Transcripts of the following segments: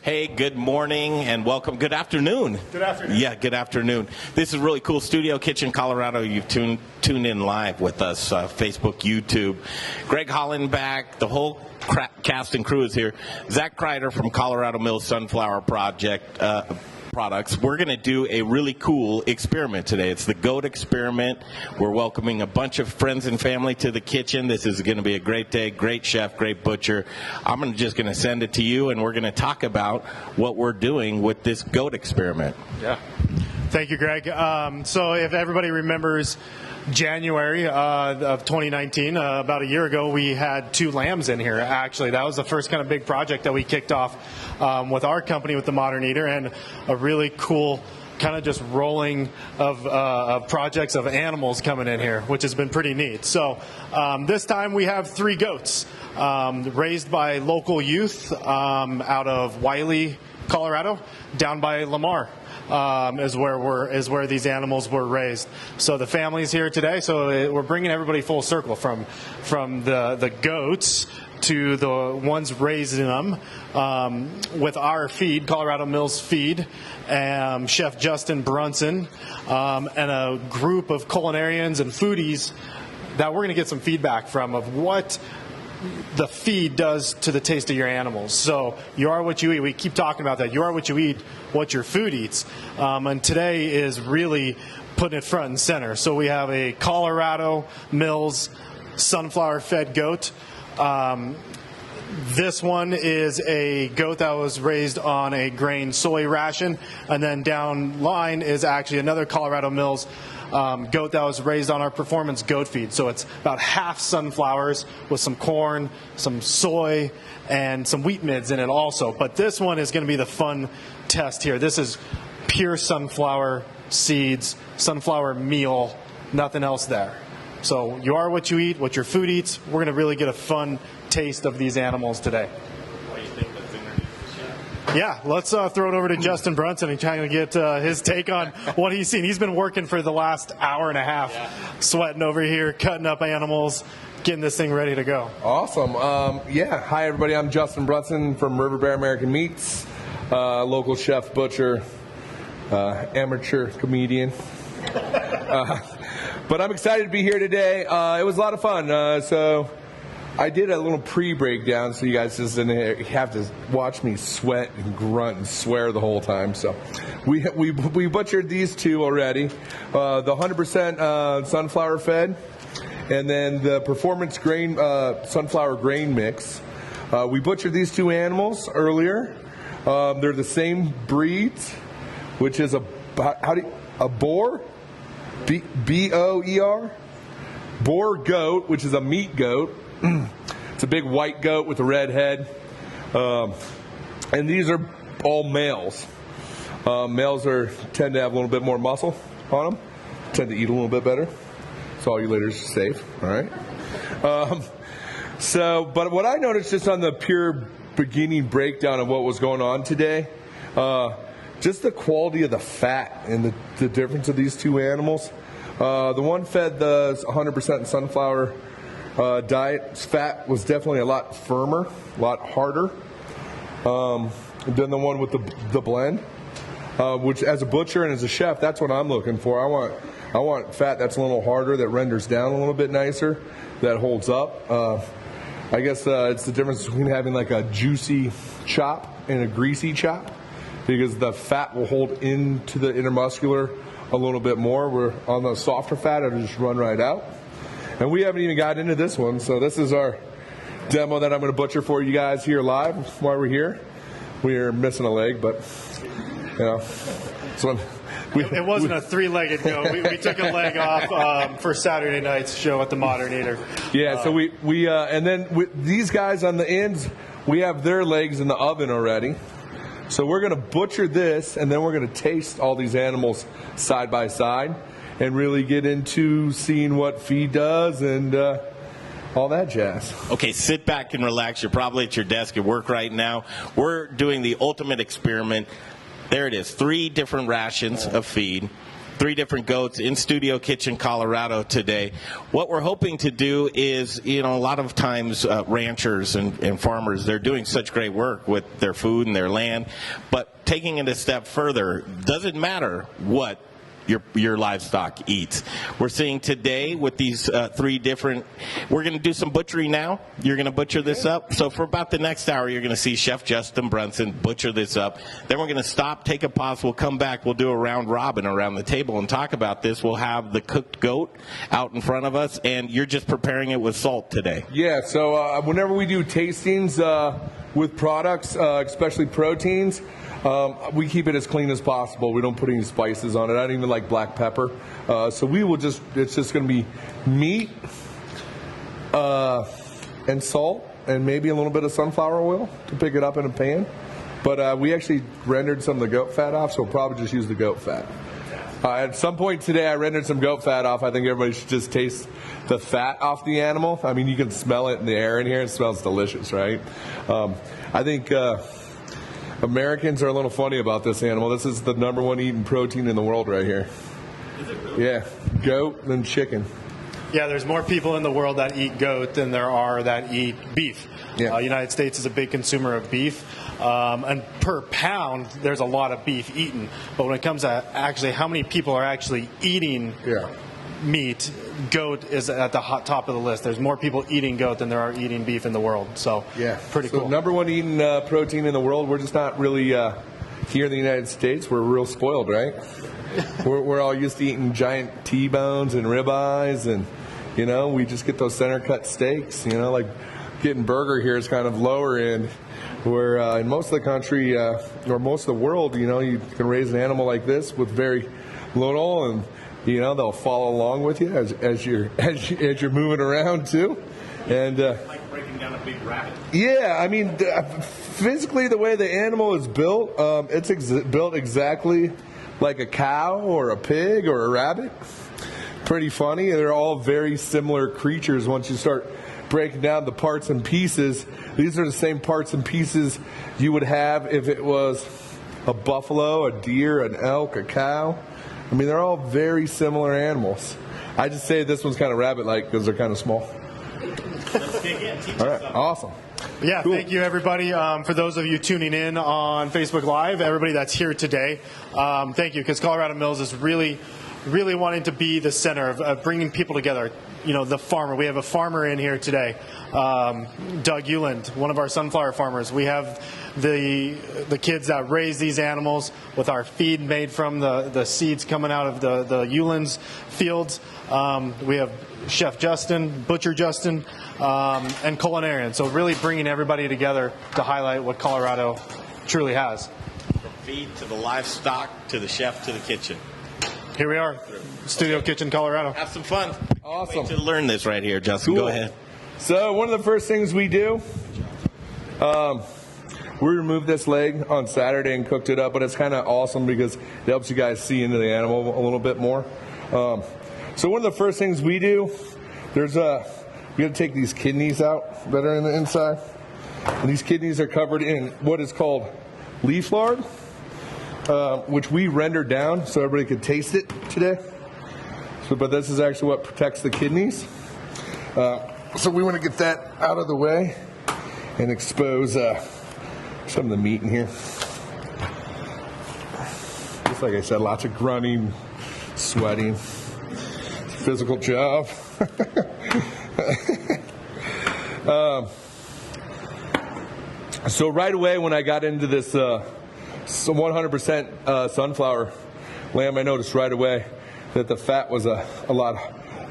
Hey, good morning and welcome. Good afternoon. Good afternoon. Yeah, good afternoon. This is really cool. Studio Kitchen, Colorado. You've tuned in live with us, Facebook, YouTube. Greg Hollenbach, the whole cast and crew is here. Zach Kreider from Colorado Mills Sunflower Products. We're going to do a really cool experiment today. It's the goat experiment. We're welcoming a bunch of friends and family to the kitchen. This is going to be a great day. Great chef, great butcher. I'm just going to send it to you, and we're going to talk about what we're doing with this goat experiment. Yeah. Thank you, Greg. So if everybody remembers January of 2019, about a year ago, we had 2 lambs in here. Actually, that was the first kind of big project that we kicked off with our company, with the Modern Eater, and a really cool kind of just rolling of projects of animals coming in here, which has been pretty neat. So this time we have 3 goats raised by local youth out of Wiley, Colorado, down by Lamar. Is where these animals were raised. So the family's here today. So we're bringing everybody full circle from the goats to the ones raising them with our feed, Colorado Mills feed, Chef Justin Brunson, and a group of culinarians and foodies that we're going to get some feedback from of what the feed does to the taste of your animals. So you are what you eat. We keep talking about that. You are what you eat, what your food eats. And today is really putting it front and center. So we have a Colorado Mills sunflower-fed goat. This one is a goat that was raised on a grain soy ration. And then down line is actually another Colorado Mills goat that was raised on our performance goat feed. So it's about half sunflowers with some corn, some soy, and some wheat midds in it also. But this one is going to be the fun test here. This is pure sunflower seeds, sunflower meal, nothing else there. So you are what you eat, what your food eats. We're going to really get a fun taste of these animals today. What do you think? Let's introduce the chef. Yeah, let's throw it over to Justin Brunson and try to get his take on what he's seen. He's been working for the last hour and a half, sweating over here, cutting up animals, getting this thing ready to go. Awesome. Hi, everybody. I'm Justin Brunson from River Bear American Meats, local chef, butcher, amateur comedian. But I'm excited to be here today. It was a lot of fun. So I did a little pre-breakdown so you guys just didn't have to watch me sweat and grunt and swear the whole time. So we butchered these 2 already. The 100% sunflower fed, and then the performance grain sunflower grain mix. We butchered these 2 animals earlier. They're the same breeds, which is a boar, B-O-E-R, boar goat, which is a meat goat. It's a big white goat with a red head. And these are all males. Males tend to have a little bit more muscle on them, tend to eat a little bit better. So all you ladies are safe, all right? But what I noticed just on the pure beginning breakdown of what was going on today, just the quality of the fat and the difference of these 2 animals. The one fed the 100% sunflower diet's fat was definitely a lot firmer, a lot harder than the one with the blend. Which, as a butcher and as a chef, that's what I'm looking for. I want fat that's a little harder, that renders down a little bit nicer, that holds up. I guess it's the difference between having like a juicy chop and a greasy chop, because the fat will hold into the intermuscular a little bit more. We're on the softer fat, it'll just run right out. And we haven't even got into this one, so this is our demo that I'm going to butcher for you guys here live while we're here. We're missing a leg, but, you know. It wasn't a 3-legged goat. We took a leg off for Saturday night's show at the Modern Eater. Yeah, so and then these guys on the ends, we have their legs in the oven already. So we're going to butcher this, and then we're going to taste all these animals side by side and really get into seeing what feed does and all that jazz. Okay, sit back and relax. You're probably at your desk at work right now. We're doing the ultimate experiment. There it is, 3 different rations of feed. 3 different goats in Studio Kitchen, Colorado today. What we're hoping to do is, a lot of times ranchers and farmers, they're doing such great work with their food and their land, but taking it a step further, doesn't matter what your livestock eats. We're seeing today with these 3 different, we're going to do some butchery now. You're going to butcher this up. So for about the next hour, you're going to see Chef Justin Brunson butcher this up. Then we're going to stop, take a pause, we'll come back, we'll do a round robin around the table and talk about this. We'll have the cooked goat out in front of us, and you're just preparing it with salt today. Yeah, so whenever we do tastings with products, especially proteins, we keep it as clean as possible. We don't put any spices on it. I don't even like black pepper. So it's just going to be meat and salt and maybe a little bit of sunflower oil to pick it up in a pan. But we actually rendered some of the goat fat off, so we'll probably just use the goat fat. At some point today, I rendered some goat fat off. I think everybody should just taste the fat off the animal. I mean, you can smell it in the air in here. It smells delicious, right? I think Americans are a little funny about this animal. This is the #1 eaten protein in the world right here. Is it really? Yeah, goat and chicken. Yeah, there's more people in the world that eat goat than there are that eat beef. Yeah. United States is a big consumer of beef, and per pound, there's a lot of beef eaten. But when it comes to actually how many people are actually eating meat, goat is at the top of the list. There's more people eating goat than there are eating beef in the world. So pretty cool. #1 eaten protein in the world. We're just not really here in the United States. We're real spoiled, right? we're all used to eating giant T-bones and ribeyes, and we just get those center cut steaks. Like getting burger here is kind of lower end. Where in most of the country or most of the world, you can raise an animal like this with very little, and they'll follow along with you as you're moving around too, and like breaking down a big rabbit. Yeah, I mean, physically the way the animal is built, it's built exactly like a cow or a pig or a rabbit. Pretty funny. They're all very similar creatures. Once you start breaking down the parts and pieces, these are the same parts and pieces you would have if it was a buffalo, a deer, an elk, a cow. I mean, they're all very similar animals. I just say this one's kind of rabbit-like because they're kind of small. All right, awesome. Yeah, cool. Thank you, everybody. For those of you tuning in on Facebook Live, everybody that's here today, thank you, because Colorado Mills is really wanting to be the center of bringing people together. The farmer. We have a farmer in here today, Doug Euland, one of our sunflower farmers. We have the kids that raise these animals with our feed made from the seeds coming out of the Euland's fields. We have Chef Justin, Butcher Justin, and Culinarian. So really bringing everybody together to highlight what Colorado truly has. From feed to the livestock to the chef to the kitchen. Here we are, Studio Kitchen, Colorado. Have some fun. Awesome. Wait to learn this right here, Justin. Cool. Go ahead. So one of the first things we do, we removed this leg on Saturday and cooked it up, but it's kind of awesome because it helps you guys see into the animal a little bit more. So one of the first things we do, we got to take these kidneys out that are in the inside. And these kidneys are covered in what is called leaf lard, which we rendered down so everybody could taste it today. But this is actually what protects the kidneys. So we want to get that out of the way and expose some of the meat in here. Just like I said, lots of grunting, sweating. It's a physical job. So right away when I got into this 100% sunflower lamb, I noticed right away that the fat was a lot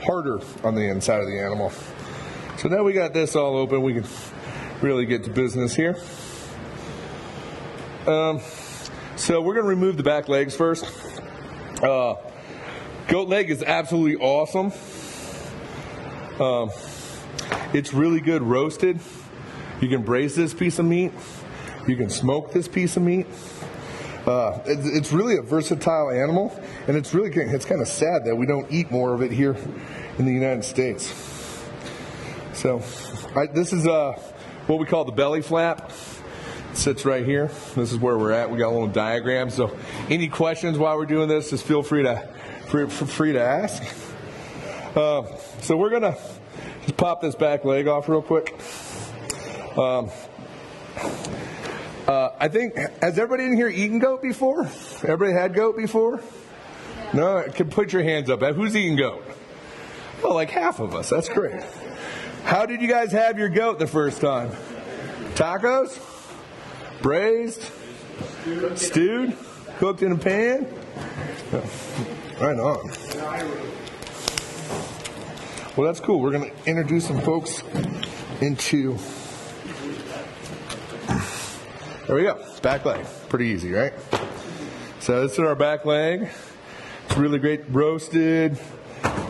harder on the inside of the animal. So now we got this all open, we can really get to business here. So we're going to remove the back legs first. Goat leg is absolutely awesome. It's really good roasted. You can braise this piece of meat. You can smoke this piece of meat. It's really a versatile animal, and it's kind of sad that we don't eat more of it here in the United States. So this is what we call the belly flap. sits right here. This is where we're at. We got a little diagram. So any questions while we're doing this, just feel free to ask. So we're gonna just pop this back leg off real quick. I think, has everybody in here eaten goat before? Everybody had goat before? No? Can put your hands up. Who's eaten goat? Oh, like half of us. That's great. How did you guys have your goat the first time? Tacos? Braised? Stewed? Cooked in a pan? Right on. Well, that's cool. We're going to introduce some folks into... There we go. Back leg. Pretty easy, right? So this is our back leg. It's really great roasted.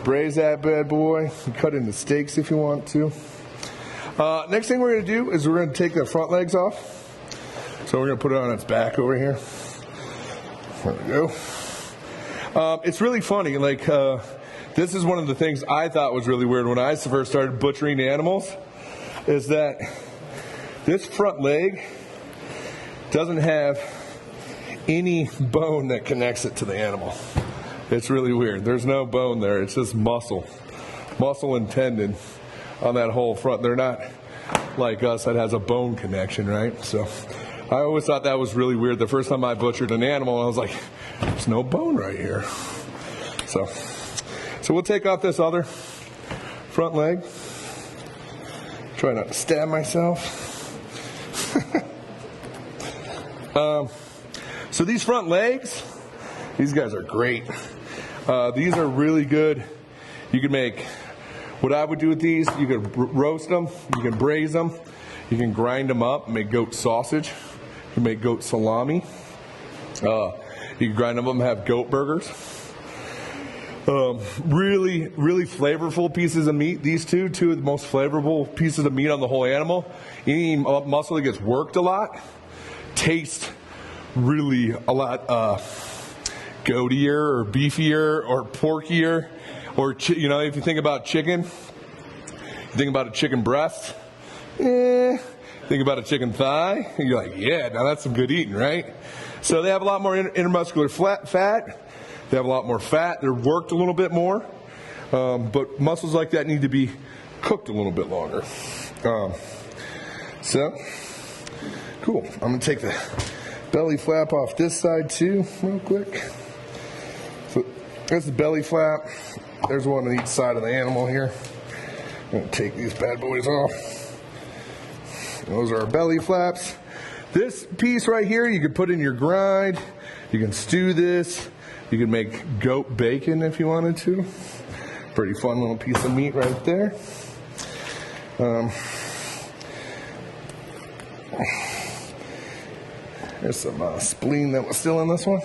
Braise that bad boy. You cut into steaks if you want to. Next thing we're going to do is we're going to take the front legs off. So we're going to put it on its back over here. There we go. It's really funny. Like, this is one of the things I thought was really weird when I first started butchering animals, is that this front leg doesn't have any bone that connects it to the animal. It's really weird. There's no bone there. It's just muscle and tendon on that whole front. They're not like us that has a bone connection, right? So I always thought that was really weird. The first time I butchered an animal, I was like, there's no bone right here. So we'll take off this other front leg. Try not to stab myself. So these front legs, these guys are great. These are really good. You can make, what I would do with these, you can roast them, you can braise them, you can grind them up, make goat sausage, you can make goat salami, you can grind them up and have goat burgers. Really, really flavorful pieces of meat. These two of the most flavorful pieces of meat on the whole animal. Any muscle that gets worked a lot tastes really a lot goatier or beefier or porkier, or if you think about chicken, you think about a chicken breast, think about a chicken thigh, and you're like, yeah, now that's some good eating, right? So they have a lot more intermuscular fat. They have a lot more fat. They're worked a little bit more, but muscles like that need to be cooked a little bit longer. So cool. I'm gonna take the belly flap off this side too, real quick. So there's the belly flap. There's one on each side of the animal here. I'm going to take these bad boys off. Those are our belly flaps. This piece right here, you can put in your grind. You can stew this. You can make goat bacon if you wanted to. Pretty fun little piece of meat right there. There's some spleen that was still in this one.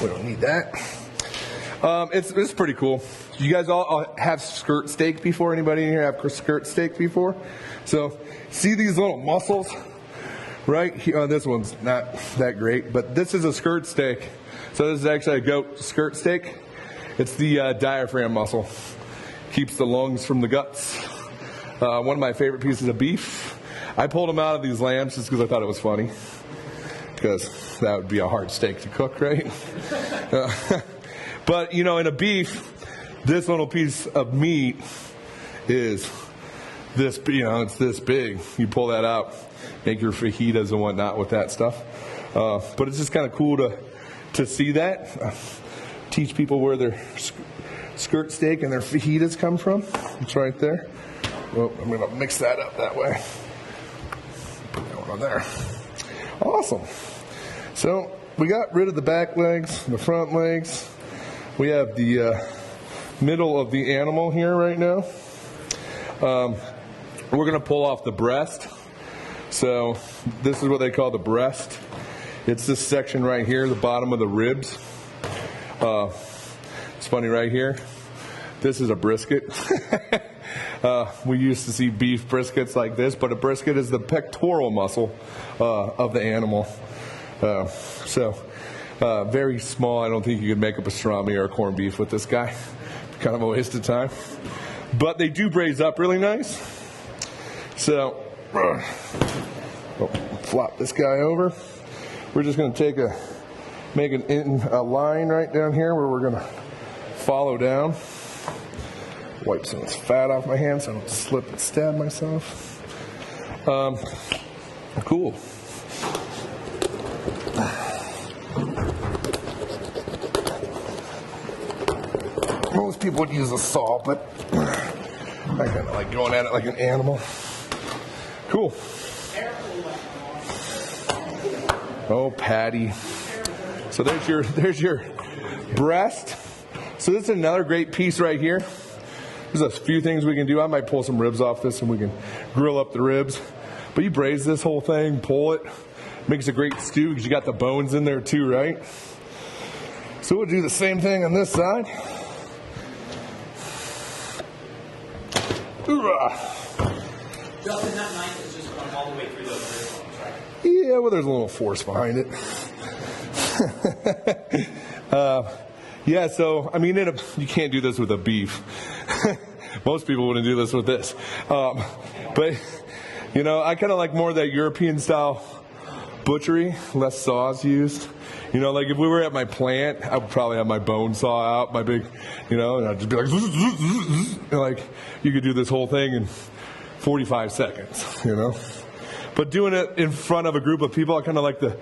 We don't need that. It's pretty cool. You guys all have skirt steak before? Anybody in here have skirt steak before? So see these little muscles right here? This one's not that great, but this is a skirt steak. So this is actually a goat skirt steak. It's the diaphragm muscle. Keeps the lungs from the guts. One of my favorite pieces of beef. I pulled them out of these lambs just because I thought it was funny. Because that would be a hard steak to cook, right? But, in a beef, this little piece of meat is this, it's this big. You pull that out, make your fajitas and whatnot with that stuff. But it's just kind of cool to see that. Teach people where their skirt steak and their fajitas come from. It's right there. Well, I'm going to mix that up that way. Put that one on there. Awesome. So we got rid of the back legs, the front legs. We have the middle of the animal here right now. We're going to pull off the breast. So this is what they call the breast. It's this section right here, the bottom of the ribs. It's funny right here. This is a brisket. We used to see beef briskets like this, but a brisket is the pectoral muscle of the animal. Very small. I don't think you could make a pastrami or a corned beef with this guy. Kind of a waste of time. But they do braise up really nice. So, flip flop this guy over. We're just going to make a line right down here where we're going to follow down. Wipe some of this fat off my hand so I don't slip and stab myself. Cool. Most people would use a saw, but I kind of like going at it like an animal. Cool. Oh, Patty. So there's your breast. So this is another great piece right here. There's a few things we can do. I might pull some ribs off this and we can grill up the ribs. But you braise this whole thing, pull it. Makes a great stew because you got the bones in there too, right? So we'll do the same thing on this side. Justin, that knife is just going all the way through those ribs, right? Yeah, well, there's a little force behind it. Yeah, so, I mean, you can't do this with a beef. Most people wouldn't do this with this. But, you know, I kind of like more of that European-style butchery, less saws used. You know, like if we were at my plant, I would probably have my bone saw out, my big, you know, and I'd just be like, and like, you could do this whole thing in 45 seconds, you know. But doing it in front of a group of people, I kind of like the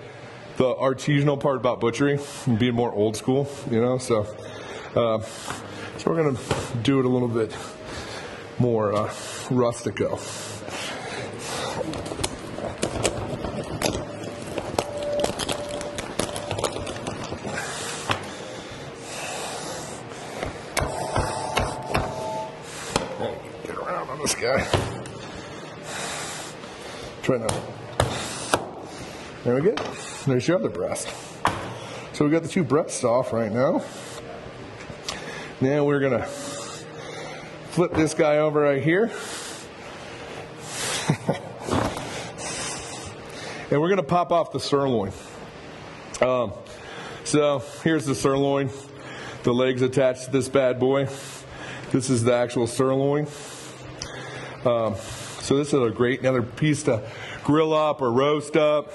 artisanal part about butchery and being more old school, you know. So we're gonna do it a little bit more rustico. Get around on this guy. Try to. There we go. There's your other breast. So we got the two breasts off right now. Now we're gonna flip this guy over right here. And we're gonna pop off the sirloin. So here's the sirloin. The legs attached to this bad boy. This is the actual sirloin. So this is a great another piece to grill up or roast up.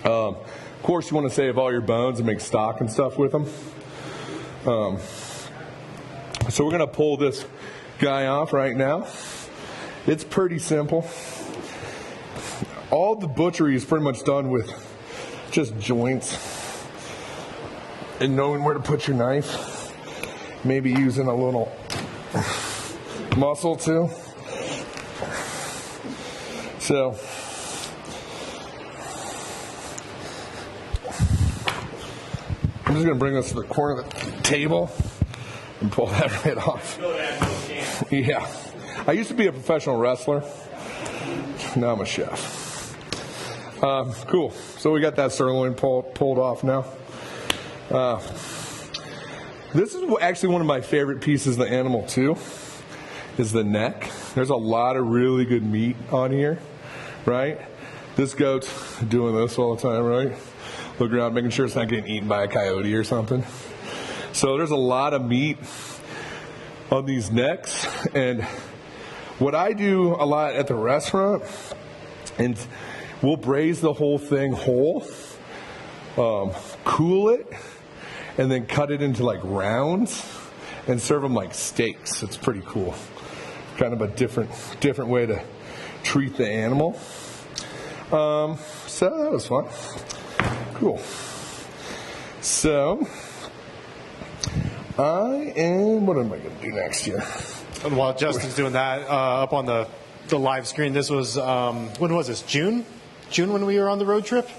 Of course, you want to save all your bones and make stock and stuff with them. So we're going to pull this guy off right now. It's pretty simple. All the butchery is pretty much done with just joints and knowing where to put your knife. Maybe using a little muscle too. So I'm just going to bring this to the corner of the table and pull that right off. Yeah. I used to be a professional wrestler. Now I'm a chef. Cool. So we got that sirloin pulled off now. This is actually one of my favorite pieces of the animal too, is the neck. There's a lot of really good meat on here, right? This goat's doing this all the time, right? Look around, making sure it's not getting eaten by a coyote or something. So there's a lot of meat on these necks. And what I do a lot at the restaurant, and we'll braise the whole thing whole, cool it, and then cut it into like rounds and serve them like steaks. It's pretty cool. Kind of a different way to treat the animal. So that was fun. Cool. So what am I going to do next year? And while Justin's doing that, up on the live screen, this was, when was this? June when we were on the road trip?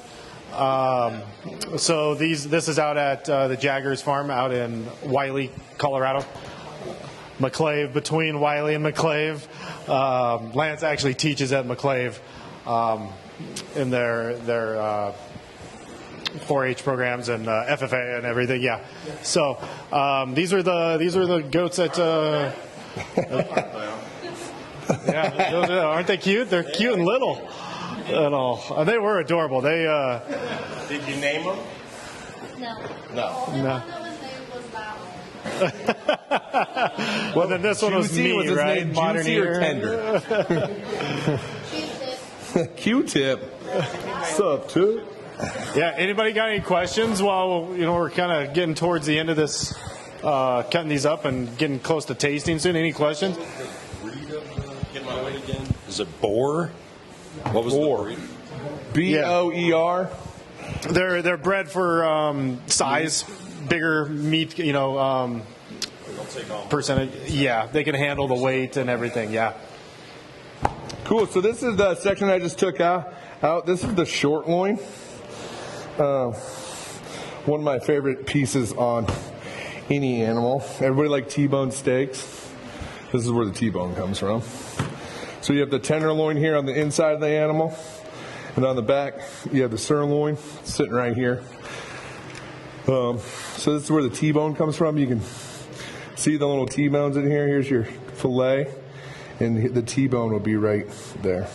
So this is out at the Jaggers farm out in Wiley, Colorado. McClave, between Wiley and McClave. Lance actually teaches at McClave in their 4-H programs and FFA and everything. Yeah. So these are the goats that. Yeah, aren't they cute? They're cute and little. And all. They were adorable. They. Did you name them? No. No. The one that was named was that one. Well, then this one was Juicy, me, was his right? name Modern Juicy or ear. Tender? Choose it. Q-tip. What's up, too? Yeah. Anybody got any questions while we're kind of getting towards the end of this, cutting these up and getting close to tasting soon? Any questions? Is it boar? What was Boar. the breed? B-O-E-R. They're bred for size, bigger meat, percentage. Yeah, they can handle the weight and everything. Yeah. Cool. So this is the section I just took out. This is the short loin. One of my favorite pieces on any animal. Everybody like T-bone steaks. This is where the T-bone comes from. So you have the tenderloin here on the inside of the animal, and on the back you have the sirloin sitting right here. So this is where the T-bone comes from. You can see the little T-bones in here. Here's your fillet, and the T-bone will be right there.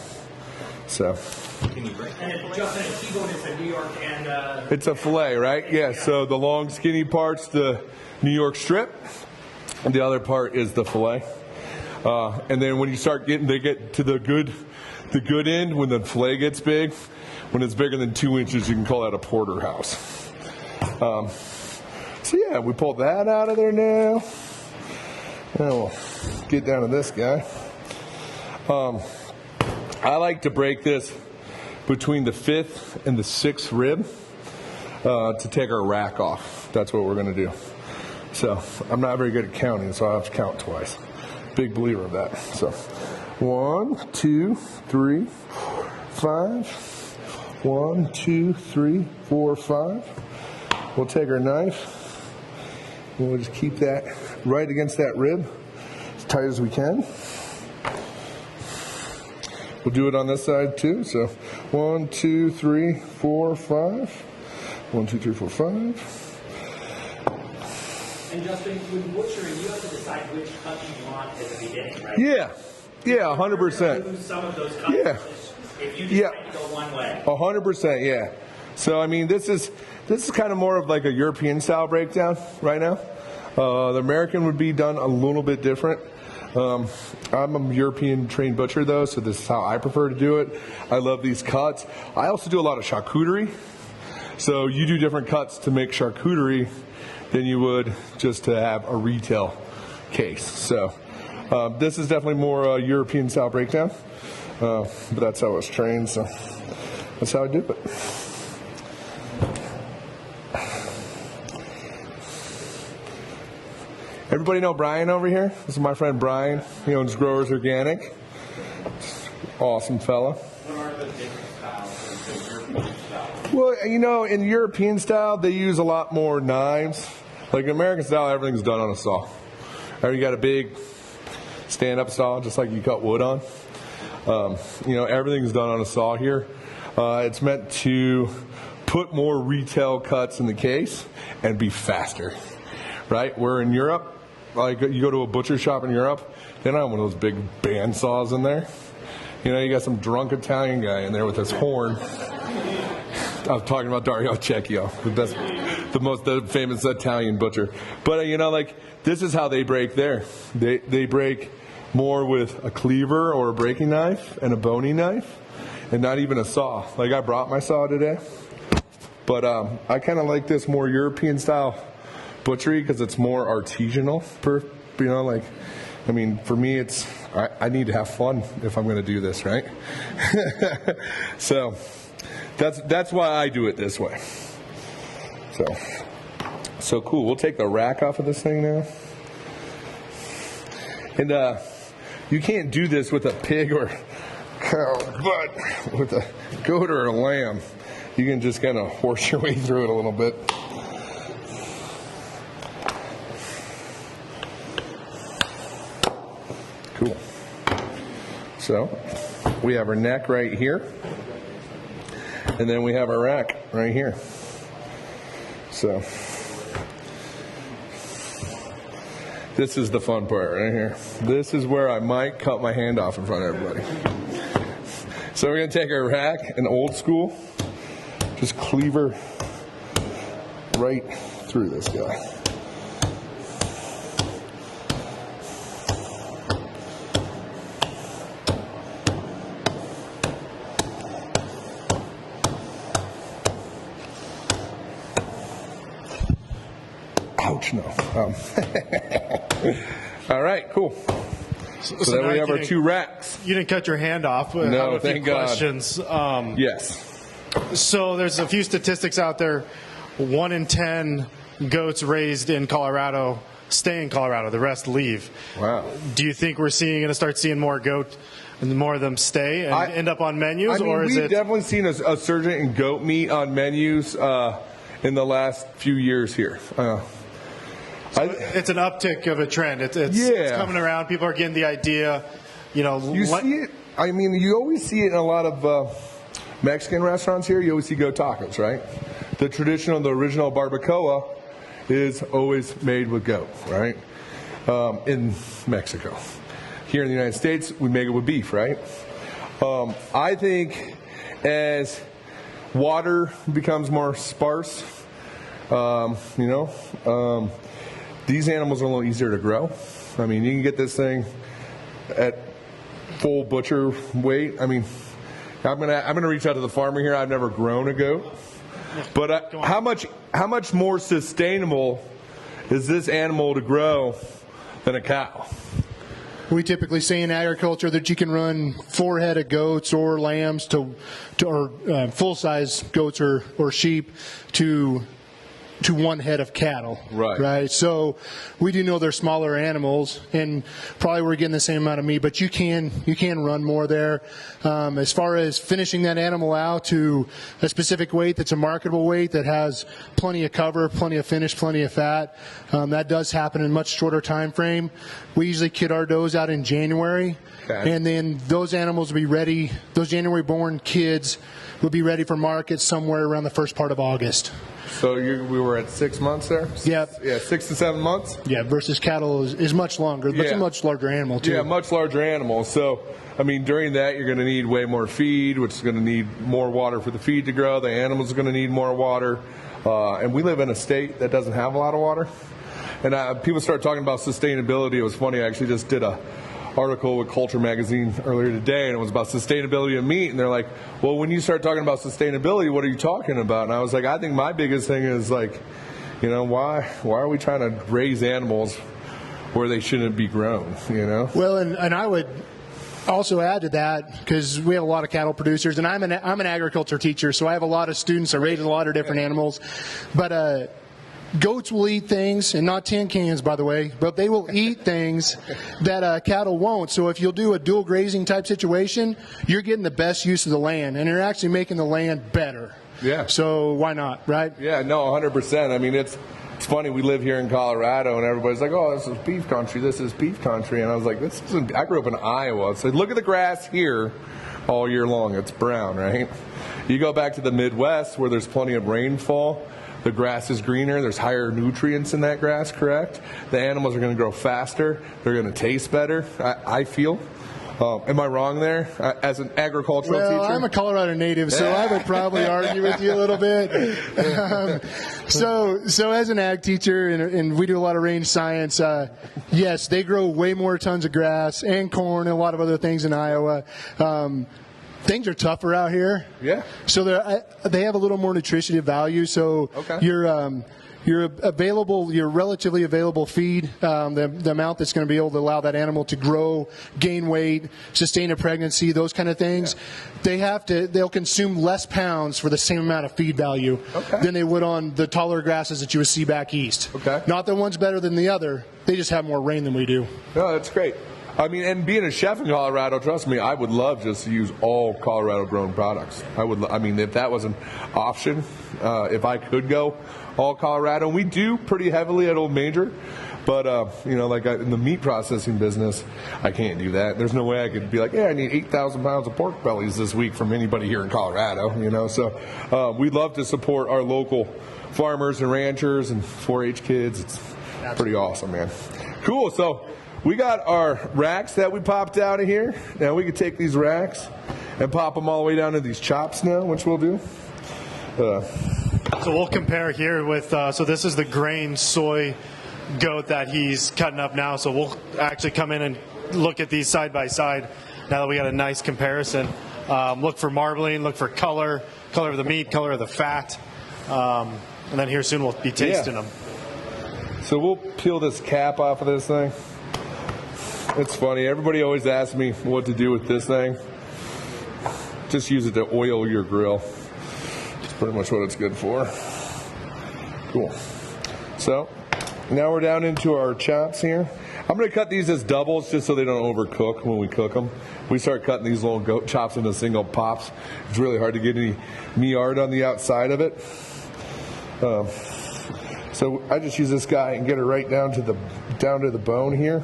So. And Justin, a T-bone is a New York and... It's a fillet, right? Yeah, so the long skinny part's the New York strip, and the other part is the fillet. And then when you start they get to the good end, when the fillet gets big, when it's bigger than 2 inches, you can call that a porterhouse. So yeah, we pulled that out of there now. Now we'll get down to this guy. I like to break this between the 5th and the 6th rib to take our rack off. That's what we're going to do. So I'm not very good at counting, so I have to count twice. Big believer of that. So 1, 2, 3, 4, 5. 1, 2, 3, 4, 5. We'll take our knife and we'll just keep that right against that rib as tight as we can. We'll do it on this side too. So 1, 2, 3, 4, 5. 1, 2, 3, 4, 5. And Justin, with butchering, you have to decide which cut you want at the beginning, right? Yeah, 100%. Lose some of those cuts Yeah. if you decide to go one way. 100%, yeah. So I mean, this is kind of more of like a European style breakdown right now. The American would be done a little bit different. I'm a European trained butcher though, so this is how I prefer to do it. I love these cuts. I also do a lot of charcuterie. So you do different cuts to make charcuterie than you would just to have a retail case. So this is definitely more European style breakdown, but that's how I was trained, so that's how I do it. Everybody know Brian over here? This is my friend Brian. He owns Growers Organic. Awesome fella. What are the different styles in European style? Well, in European style, they use a lot more knives. Like in American style, everything's done on a saw. You got a big stand-up saw, just like you cut wood on. Everything's done on a saw here. It's meant to put more retail cuts in the case and be faster, right? Where in Europe, like you go to a butcher shop in Europe, they don't have one of those big band saws in there. You got some drunk Italian guy in there with his horn. I was talking about Dario Cecchio, the famous Italian butcher. But this is how they break there. They break more with a cleaver or a breaking knife and a boning knife, and not even a saw. Like I brought my saw today, but I kind of like this more European style butchery because it's more artisanal. For me, I need to have fun if I'm going to do this, right? So that's why I do it this way. So cool. We'll take the rack off of this thing now. And you can't do this with a pig or cow, but with a goat or a lamb, you can just kind of horse your way through it a little bit. Cool. So we have our neck right here, and then we have our rack right here. So this is the fun part right here. This is where I might cut my hand off in front of everybody. So we're going to take our rack, an old school, just cleaver right through this guy. Ouch, no. All right, cool. So then we have our 2 racks. You didn't cut your hand off. I have a few thank God. questions. Yes. So there's a few statistics out there. 1 in 10 goats raised in Colorado stay in Colorado. The rest leave. Wow. Do you think we're going to start seeing more of them stay and end up on menus? We've definitely seen a surge in goat meat on menus in the last few years here. It's an uptick of a trend. It's coming around. People are getting the idea. You see it. I mean, you always see it in a lot of Mexican restaurants here. You always see goat tacos, right? The original barbacoa is always made with goat, right? In Mexico. Here in the United States, we make it with beef, right? I think as water becomes more sparse, these animals are a little easier to grow. I mean, you can get this thing at full butcher weight. I mean, I'm gonna reach out to the farmer here. I've never grown a goat, but how much more sustainable is this animal to grow than a cow? We typically say in agriculture that you can run 4 head of goats or lambs or full-size goats or sheep to 1 head of cattle. Right. So we do know they're smaller animals, and probably we're getting the same amount of meat, but you can run more there. As far as finishing that animal out to a specific weight that's a marketable weight that has plenty of cover, plenty of finish, plenty of fat, that does happen in a much shorter time frame. We usually kid our does out in January, and then those animals will be ready. Those January-born kids will be ready for market somewhere around the first part of August. So we were at 6 months there? Yep. Yeah, 6 to 7 months? Yeah, versus cattle is much longer, but it's a much larger animal, too. Yeah, much larger animal. So, I mean, during that, you're going to need way more feed, which is going to need more water for the feed to grow. The animals are going to need more water. And we live in a state that doesn't have a lot of water. And people start talking about sustainability. It was funny, I actually just did a article with Culture Magazine earlier today, and it was about sustainability of meat, and they're like, well, when you start talking about sustainability, what are you talking about? And I was like, I think my biggest thing is like, why are we trying to raise animals where they shouldn't be grown, Well, and I would also add to that, because we have a lot of cattle producers, and I'm an agriculture teacher, so I have a lot of students that raise a lot of different animals, but goats will eat things, and not tin cans, by the way, but they will eat things that cattle won't. So if you'll do a dual grazing type situation, you're getting the best use of the land, and you're actually making the land better. Yeah. So why not, right? Yeah, no, 100%. I mean, it's funny, we live here in Colorado, and everybody's like, oh, this is beef country, this is beef country. And I was like, I grew up in Iowa. So look at the grass here all year long. It's brown, right? You go back to the Midwest where there's plenty of rainfall. The grass is greener. There's higher nutrients in that grass, correct? The animals are going to grow faster. They're going to taste better, I feel. Am I wrong there as an agricultural teacher? I'm a Colorado native, so I would probably argue with you a little bit. So as an ag teacher, and we do a lot of range science, yes, they grow way more tons of grass and corn and a lot of other things in Iowa. Things are tougher out here. Yeah. So they have a little more nutritive value. So your relatively available feed, the amount that's going to be able to allow that animal to grow, gain weight, sustain a pregnancy, those kind of things, they'll consume less pounds for the same amount of feed value than they would on the taller grasses that you would see back east. Okay. Not that one's better than the other. They just have more rain than we do. No, that's great. I mean, and being a chef in Colorado, trust me, I would love just to use all Colorado-grown products. I mean, if that was an option, if I could go all Colorado, we do pretty heavily at Old Major, but in the meat processing business, I can't do that. There's no way I could be like, I need 8,000 pounds of pork bellies this week from anybody here in Colorado. So we'd love to support our local farmers and ranchers and 4-H kids. It's pretty awesome, man. Cool. So we got our racks that we popped out of here. Now we can take these racks and pop them all the way down to these chops now, which we'll do. So we'll compare here with, so this is the grain soy goat that he's cutting up now. So we'll actually come in and look at these side by side now that we got a nice comparison. Look for marbling, look for color of the meat, color of the fat. And then here soon we'll be tasting them. So we'll peel this cap off of this thing. It's funny. Everybody always asks me what to do with this thing. Just use it to oil your grill. That's pretty much what it's good for. Cool. So now we're down into our chops here. I'm going to cut these as doubles just so they don't overcook when we cook them. We start cutting these little goat chops into single pops. It's really hard to get any meat on the outside of it. So I just use this guy and get it right down to the bone here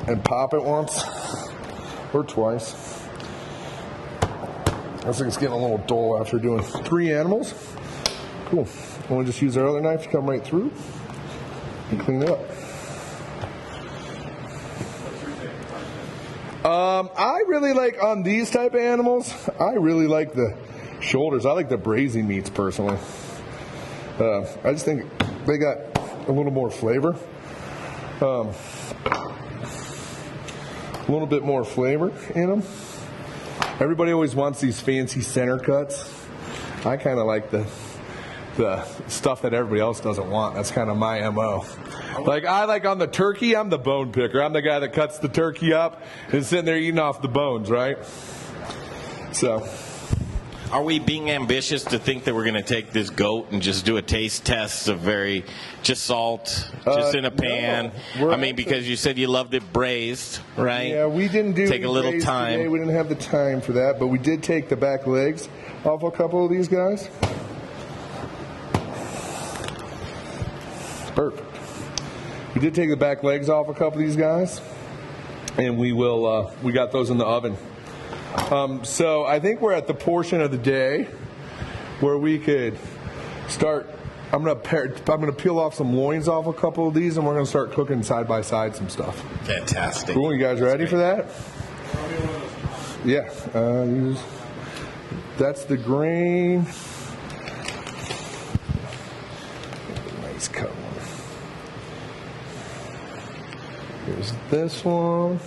and pop it once or twice. This thing's getting a little dull after doing 3 animals. Cool. And we'll just use our other knife to come right through and clean it up. I really like, on these type of animals, I really like the shoulders. I like the braising meats personally. I just think they got a little more flavor. A little bit more flavor in them. Everybody always wants these fancy center cuts. I kind of like the stuff that everybody else doesn't want. That's kind of my MO. Like, I like on the turkey, I'm the bone picker. I'm the guy that cuts the turkey up and sitting there eating off the bones, right? So, are we being ambitious to think that we're going to take this goat and just do a taste test of just salt, just in a pan? No, I mean, because you said you loved it braised, right? Yeah, we didn't do take a little time. Today. We didn't have the time for that, but we did take the back legs off a couple of these guys. Perfect. We did take the back legs off a couple of these guys, and we got those in the oven. So I think we're at the portion of the day where we could start. I'm gonna peel off some loins off a couple of these, and we're gonna start cooking side by side some stuff. Fantastic. Cool. You guys ready for that? Yeah. That's the grain. Nice cut one. Here's this one.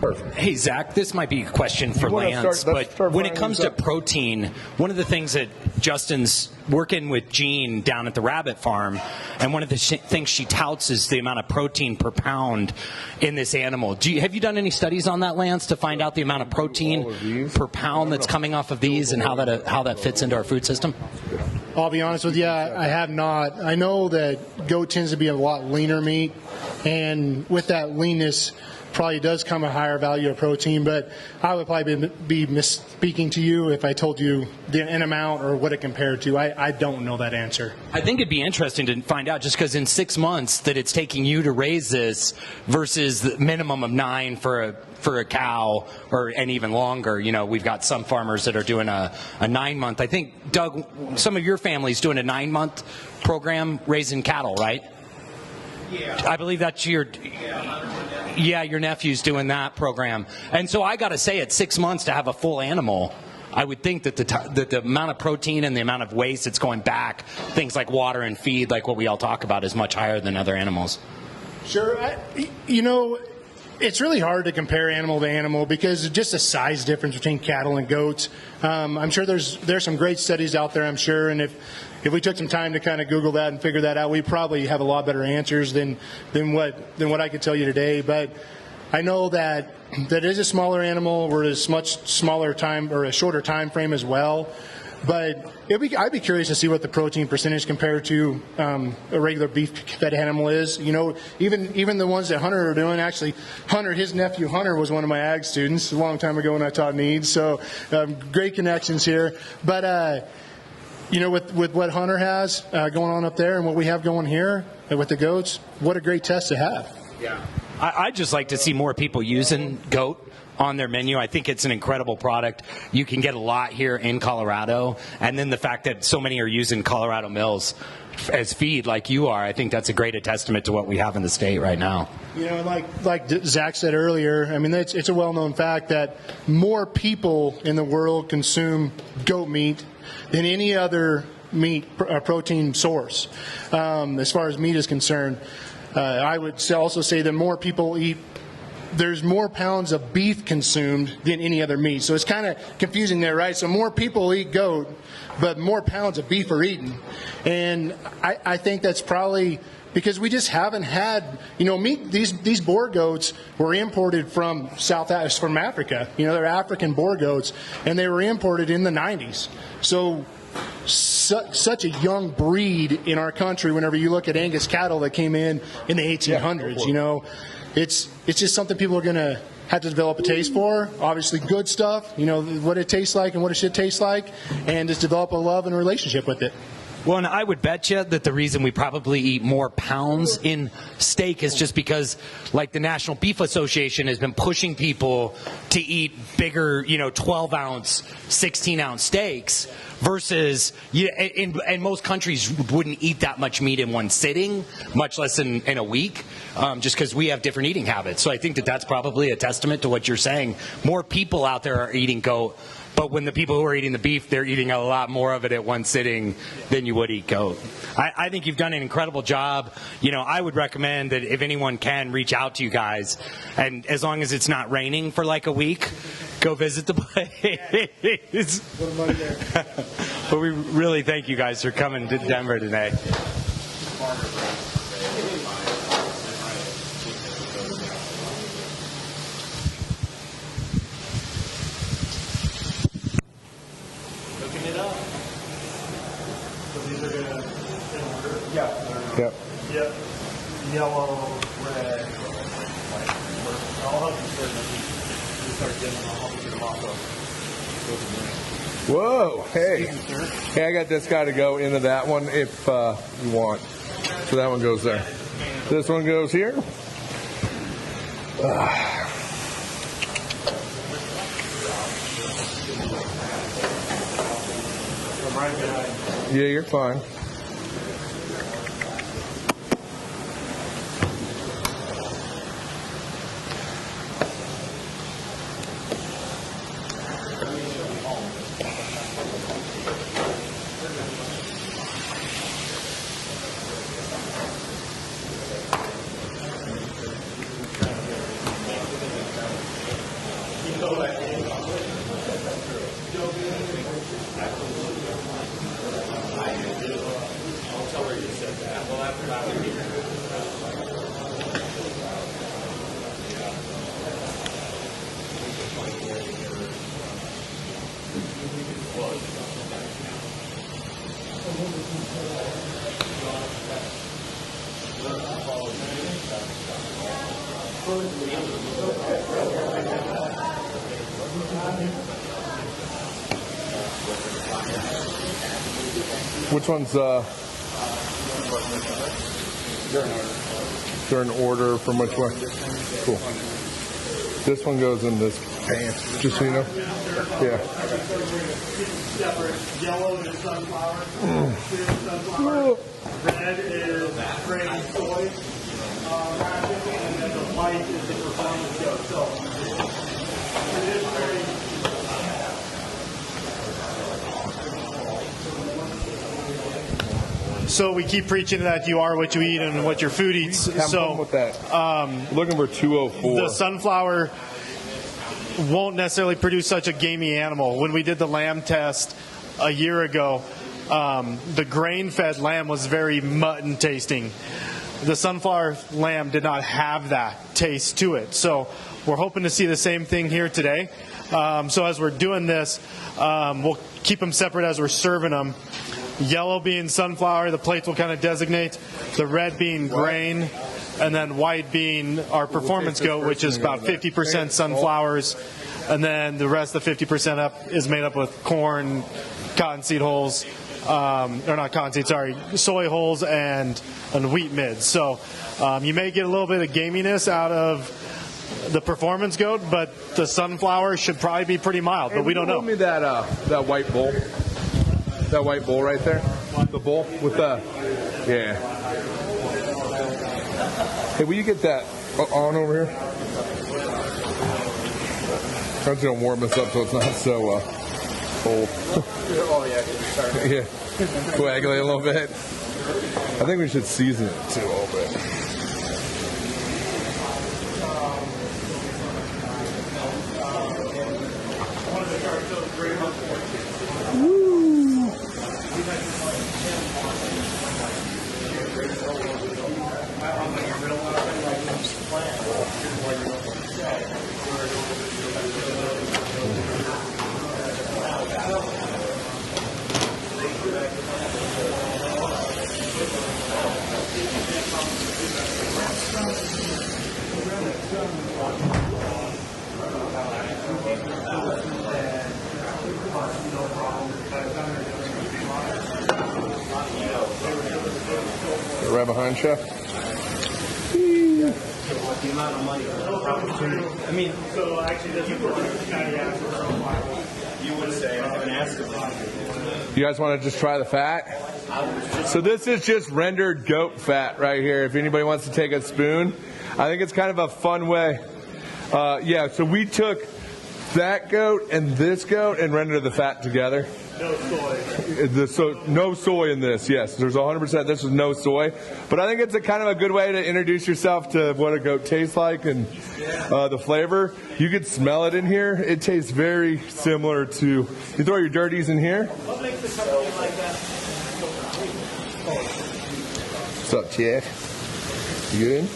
Perfect. Hey, Zach, this might be a question for Lance, but when it comes to protein, one of the things that Justin's working with Jean down at the rabbit farm, and one of the things she touts is the amount of protein per pound in this animal. Have you done any studies on that, Lance, to find out the amount of protein per pound that's coming off of these and how that fits into our food system? I'll be honest with you, I have not. I know that goat tends to be a lot leaner meat, and with that leanness probably does come a higher value of protein, but I would probably be misspeaking to you if I told you an amount or what it compared to. I don't know that answer. I think it'd be interesting to find out, just because in 6 months that it's taking you to raise this versus the minimum of 9 for a cow, and even longer. You know, we've got some farmers that are doing a 9-month. I think, Doug, some of your family's doing a 9-month program raising cattle, right? Yeah. I believe that's your nephew's doing that program. And so I got to say, at 6 months to have a full animal, I would think that the amount of protein and the amount of waste that's going back, things like water and feed, like what we all talk about, is much higher than other animals. Sure. It's really hard to compare animal to animal because of just the size difference between cattle and goats. I'm sure there's some great studies out there, I'm sure, and if we took some time to kind of Google that and figure that out, we probably have a lot better answers than what I could tell you today. But I know that is a smaller animal, or is much smaller time or a shorter time frame as well. But I'd be curious to see what the protein percentage compared to a regular beef-fed animal is. You know, even the ones that Hunter are doing. Actually, his nephew Hunter was one of my ag students a long time ago when I taught needs. So great connections here. But with what Hunter has going on up there and what we have going here with the goats, what a great test to have. Yeah, I'd just like to see more people using goat on their menu. I think it's an incredible product. You can get a lot here in Colorado, and then the fact that so many are using Colorado mills as feed like you are, I think that's a great testament to what we have in the state right now. You know, like Zach said earlier, I mean, it's a well-known fact that more people in the world consume goat meat than any other meat protein source. As far as meat is concerned, I would also say that more people eat there's more pounds of beef consumed than any other meat. So it's kind of confusing there, right? So more people eat goat, but more pounds of beef are eaten. And I think that's probably because we just haven't had, meat. These boar goats were imported from from Africa. They're African boar goats, and they were imported in the 90s. So such a young breed in our country. Whenever you look at Angus cattle that came in the 1800s, it's just something people are going to have to develop a taste for. Obviously, good stuff. What it tastes like and what it should taste like, and just develop a love and relationship with it. Well, and I would bet you that the reason we probably eat more pounds in steak is just because, like, the National Beef Association has been pushing people to eat bigger, 12-ounce, 16-ounce steaks versus, and most countries wouldn't eat that much meat in one sitting, much less in a week, just because we have different eating habits. So I think that's probably a testament to what you're saying. More people out there are eating goat. But when the people who are eating the beef, they're eating a lot more of it at one sitting than you would eat goat. I think you've done an incredible job. I would recommend that if anyone can, reach out to you guys. And as long as it's not raining for like a week, go visit the place. But we really thank you guys for coming to Denver today. Yep. Yep. Yellow, red, white. I'll help you start getting them. I'll get them off of. Whoa! Hey, I got this guy to go into that one if you want. So that one goes there. This one goes here. Yeah, you're fine. Which one's they're in order from which one? Cool. This one goes in this pan, just so you know. Yeah. Yellow is sunflower. Clear sunflower. Red is grain soy. And then the white is the performance goat. So traditionally, so we keep preaching that you are what you eat and what your food eats. Have fun with that. Looking for 204. The sunflower won't necessarily produce such a gamey animal. When we did the lamb test a year ago, the grain-fed lamb was very mutton tasting. The sunflower lamb did not have that taste to it. So we're hoping to see the same thing here today. So as we're doing this, we'll keep them separate as we're serving them. Yellow being sunflower, the plates will kind of designate. The red being grain, and then white being our performance goat, which is about 50% sunflowers, and then the rest of 50% up is made up with corn, cottonseed hulls, or not cottonseed, sorry, soy hulls and wheat mids. So you may get a little bit of gaminess out of the performance goat, but the sunflower should probably be pretty mild, but we don't know. Hold me that white bowl. That white bowl right there? The bowl with the... Yeah. Hey, will you get that on over here? I'm just going to warm this up so it's not so cold. Oh, yeah. Sorry. Yeah. Coagulate a little bit. I think we should season it too a little bit. Right behind Chef. The amount of money. I mean, so actually, this is you would say, I haven't asked him. You guys want to just try the fat? So this is just rendered goat fat right here. If anybody wants to take a spoon, I think it's kind of a fun way. Yeah, so we took that goat and this goat and rendered the fat together. No soy. So no soy in this. Yes, there's 100%. This is no soy, but I think it's a kind of a good way to introduce yourself to what a goat tastes like and the flavor. You could smell it in here. It tastes very similar to. You throw your dirties in here. What makes the company like that? What's up, Chef? You good?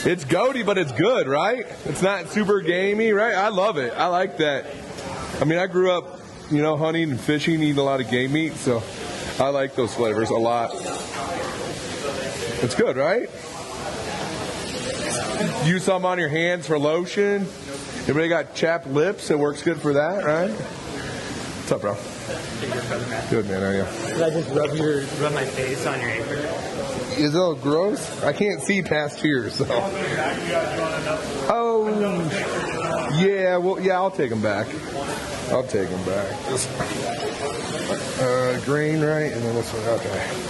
It's goaty, but it's good, right? It's not super gamey, right? I love it. I like that. I mean, I grew up, hunting and fishing, eating a lot of game meat, so I like those flavors a lot. It's good, right? Use some on your hands for lotion. Everybody got chapped lips? It works good for that, right? What's up, bro? Good, man. How are you? Did I just rub my face on your apron? Is it all gross? I can't see past here, so. Oh, yeah. Well, yeah. I'll take them back. I'll take them back. Green, right, and then this one. Okay.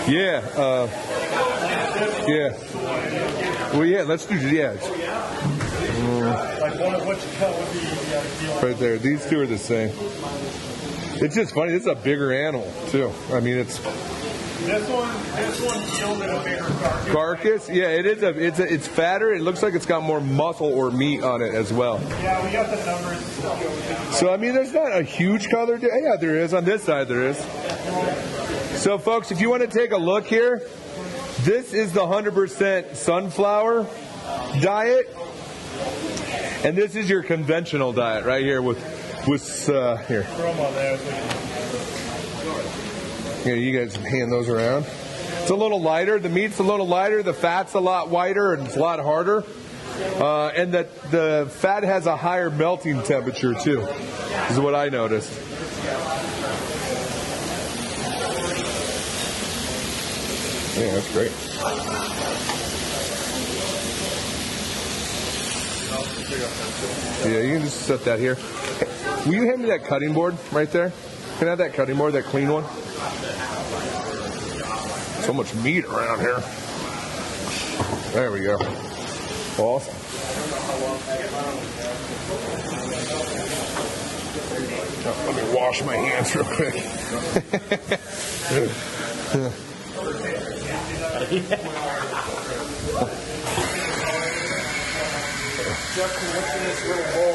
Yeah. Yeah. Well, yeah. Let's do. Yeah. Right there. These two are the same. It's just funny. This is a bigger animal too. I mean, it's. This one yielded a bigger carcass. Carcass? Yeah, it is. It's fatter. It looks like it's got more muscle or meat on it as well. Yeah, we got the numbers. So I mean, there's not a huge color. Yeah, there is. On this side, there is. So, folks, if you want to take a look here, this is the 100% sunflower diet, and this is your conventional diet right here with here. Yeah, you guys hand those around. It's a little lighter. The meat's a little lighter. The fat's a lot whiter and it's a lot harder. And the fat has a higher melting temperature too. This is what I noticed. Yeah, that's great. Yeah, you can just set that here. Will you hand me that cutting board right there? Can I have that cutting board, that clean one? So much meat around here. There we go. Awesome. Oh, let me wash my hands real quick. Justin, what's in this little bowl?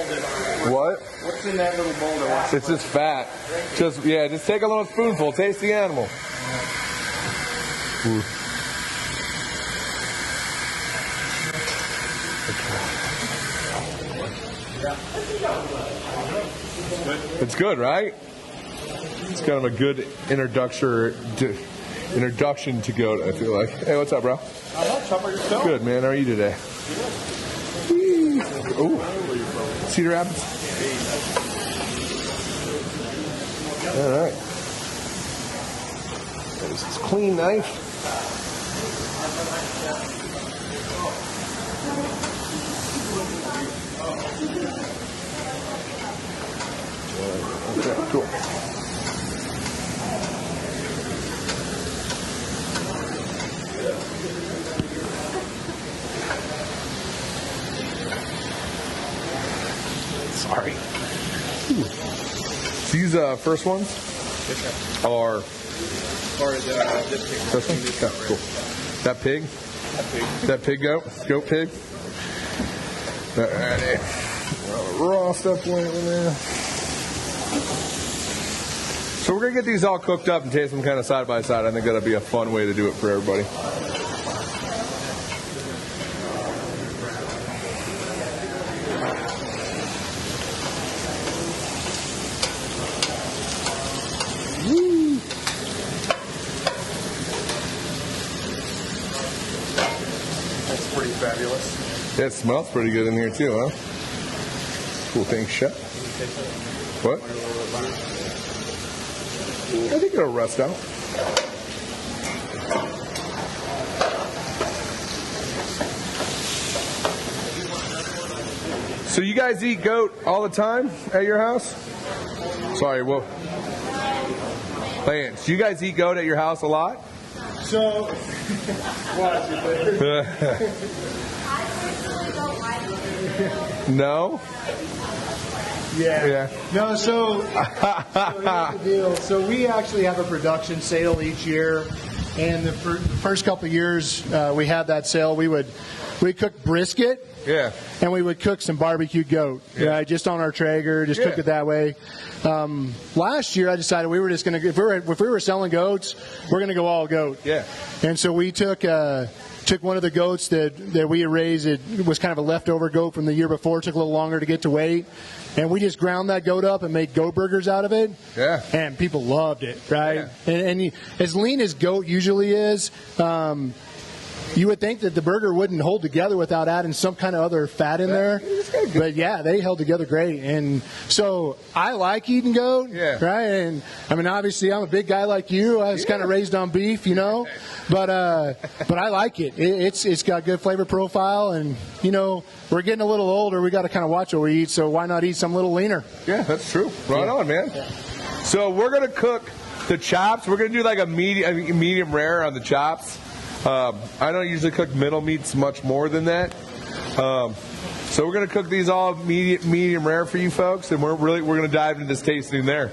What? What's in that little bowl? It's just fat. Just take a little spoonful. Taste the animal. Ooh. It's good, right? It's kind of a good introduction to goat, I feel like. Hey, what's up, bro? Good, man. How are you today? Ooh. Cedar Rapids? All right. There's this clean knife. Okay, cool. Sorry. These first ones are this one? Okay, cool. That pig? That pig goat pig? Alrighty. Raw stuff went in there. So we're going to get these all cooked up and taste them kind of side by side. I think that'll be a fun way to do it for everybody. Yeah, it smells pretty good in here too, huh? Cool thing, Chef. What? I think it'll rust out. So you guys eat goat all the time at your house? Sorry, well, Lance, you guys eat goat at your house a lot? So, No? yeah. No, so here's the deal. So we actually have a production sale each year, and the first couple of years we had that sale, we'd cook brisket. Yeah. And we would cook some barbecue goat, right, just on our Traeger, just cook it that way. Last year, I decided we were just going to, if we were selling goats, we're going to go all goat. Yeah. And so we took one of the goats that we had raised. It was kind of a leftover goat from the year before. It took a little longer to get to weight. And we just ground that goat up and made goat burgers out of it. Yeah. And people loved it, right? Yeah. And as lean as goat usually is, you would think that the burger wouldn't hold together without adding some kind of other fat in there. But yeah, they held together great. And so I like eating goat, right? And I mean, obviously I'm a big guy like you. I was kind of raised on beef, you know, but I like it. It's got good flavor profile, and you know, we're getting a little older. We got to kind of watch what we eat. So why not eat some little leaner? Yeah, that's true. Right on, man. Yeah. So we're going to cook the chops. We're going to do like a medium rare on the chops. I don't usually cook middle meats much more than that. So we're going to cook these all medium rare for you folks, and we're going to dive into this tasting there.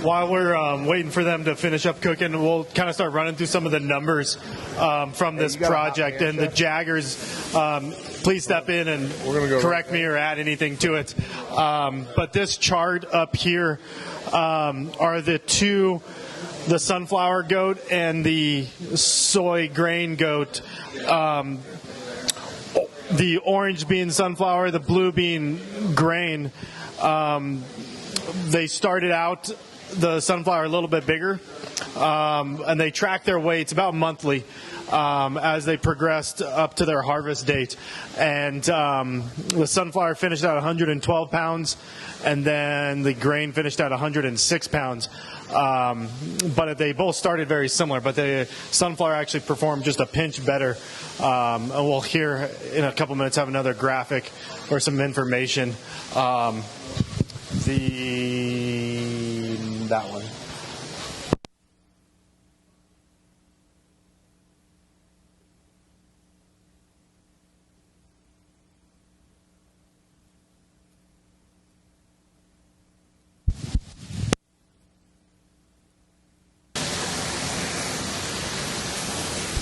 While we're waiting for them to finish up cooking, we'll kind of start running through some of the numbers from this project. And the Jaggers, please step in and correct me or add anything to it. But this chart up here are the sunflower goat and the soy grain goat. The orange being sunflower, the blue being grain. They started out the sunflower a little bit bigger, and they track their weights about monthly as they progressed up to their harvest date. And the sunflower finished at 112 pounds, and then the grain finished at 106 pounds. But they both started very similar, but the sunflower actually performed just a pinch better. And we'll hear in a couple minutes have another graphic or some information. That one.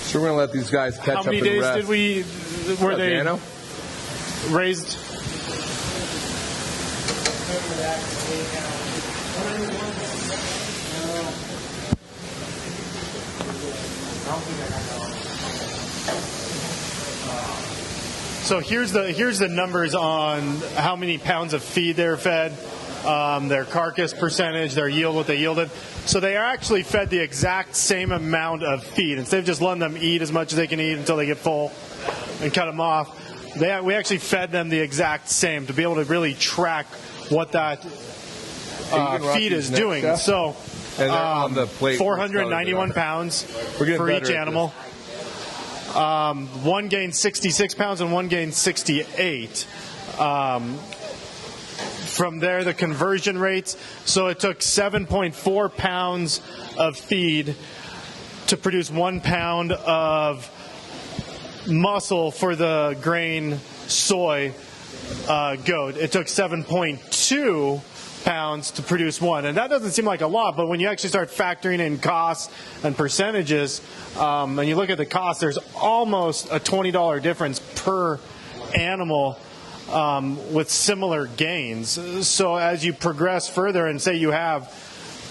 So we're going to let these guys catch up and rest. How many days were they raised? So here's the numbers on how many pounds of feed they're fed, their carcass percentage, their yield, what they yielded. So they are actually fed the exact same amount of feed. Instead of just letting them eat as much as they can eat until they get full and cut them off, we actually fed them the exact same to be able to really track what that feed is doing. Chef. So on the plate, 491 pounds for each animal. One gained 66 pounds and one gained 68. From there, the conversion rates. So it took 7.4 pounds of feed to produce 1 pound of muscle for the grain soy goat. It took 7.2 pounds to produce one. And that doesn't seem like a lot, but when you actually start factoring in costs and percentages, and you look at the cost, there's almost a $20 difference per animal with similar gains. So as you progress further and say you have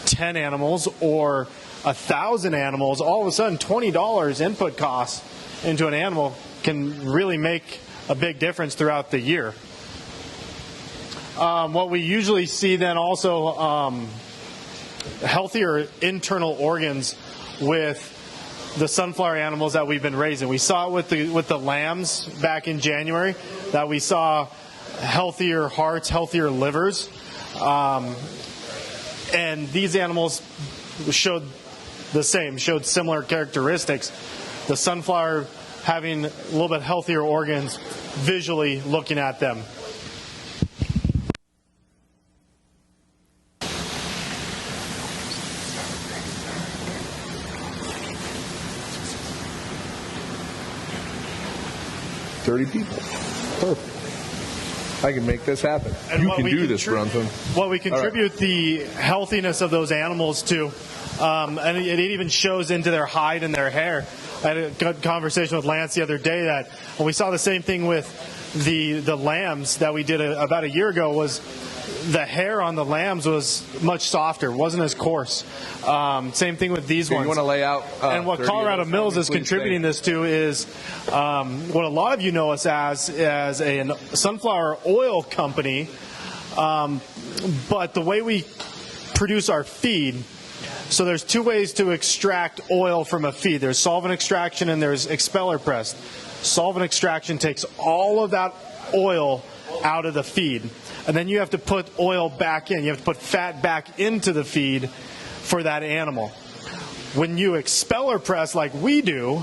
10 animals or 1,000 animals, all of a sudden $20 input costs into an animal can really make a big difference throughout the year. What we usually see then also healthier internal organs with the sunflower animals that we've been raising. We saw it with the lambs back in January, that we saw healthier hearts, healthier livers, and these animals showed the same, showed similar characteristics. The sunflower having a little bit healthier organs visually looking at them. People. Perfect. I can make this happen. And you can do this, Brunson. What we contribute the healthiness of those animals to, and it even shows into their hide and their hair. I had a good conversation with Lance the other day that when we saw the same thing with the lambs that we did about a year ago, was the hair on the lambs was much softer, wasn't as coarse. Same thing with these ones. You want to lay out? And what Colorado Mills is contributing this to is what a lot of you know us as a sunflower oil company. But the way we produce our feed, so there's two ways to extract oil from a feed. There's solvent extraction and there's expeller press. Solvent extraction takes all of that oil out of the feed. And then you have to put oil back in. You have to put fat back into the feed for that animal. When you expeller press like we do,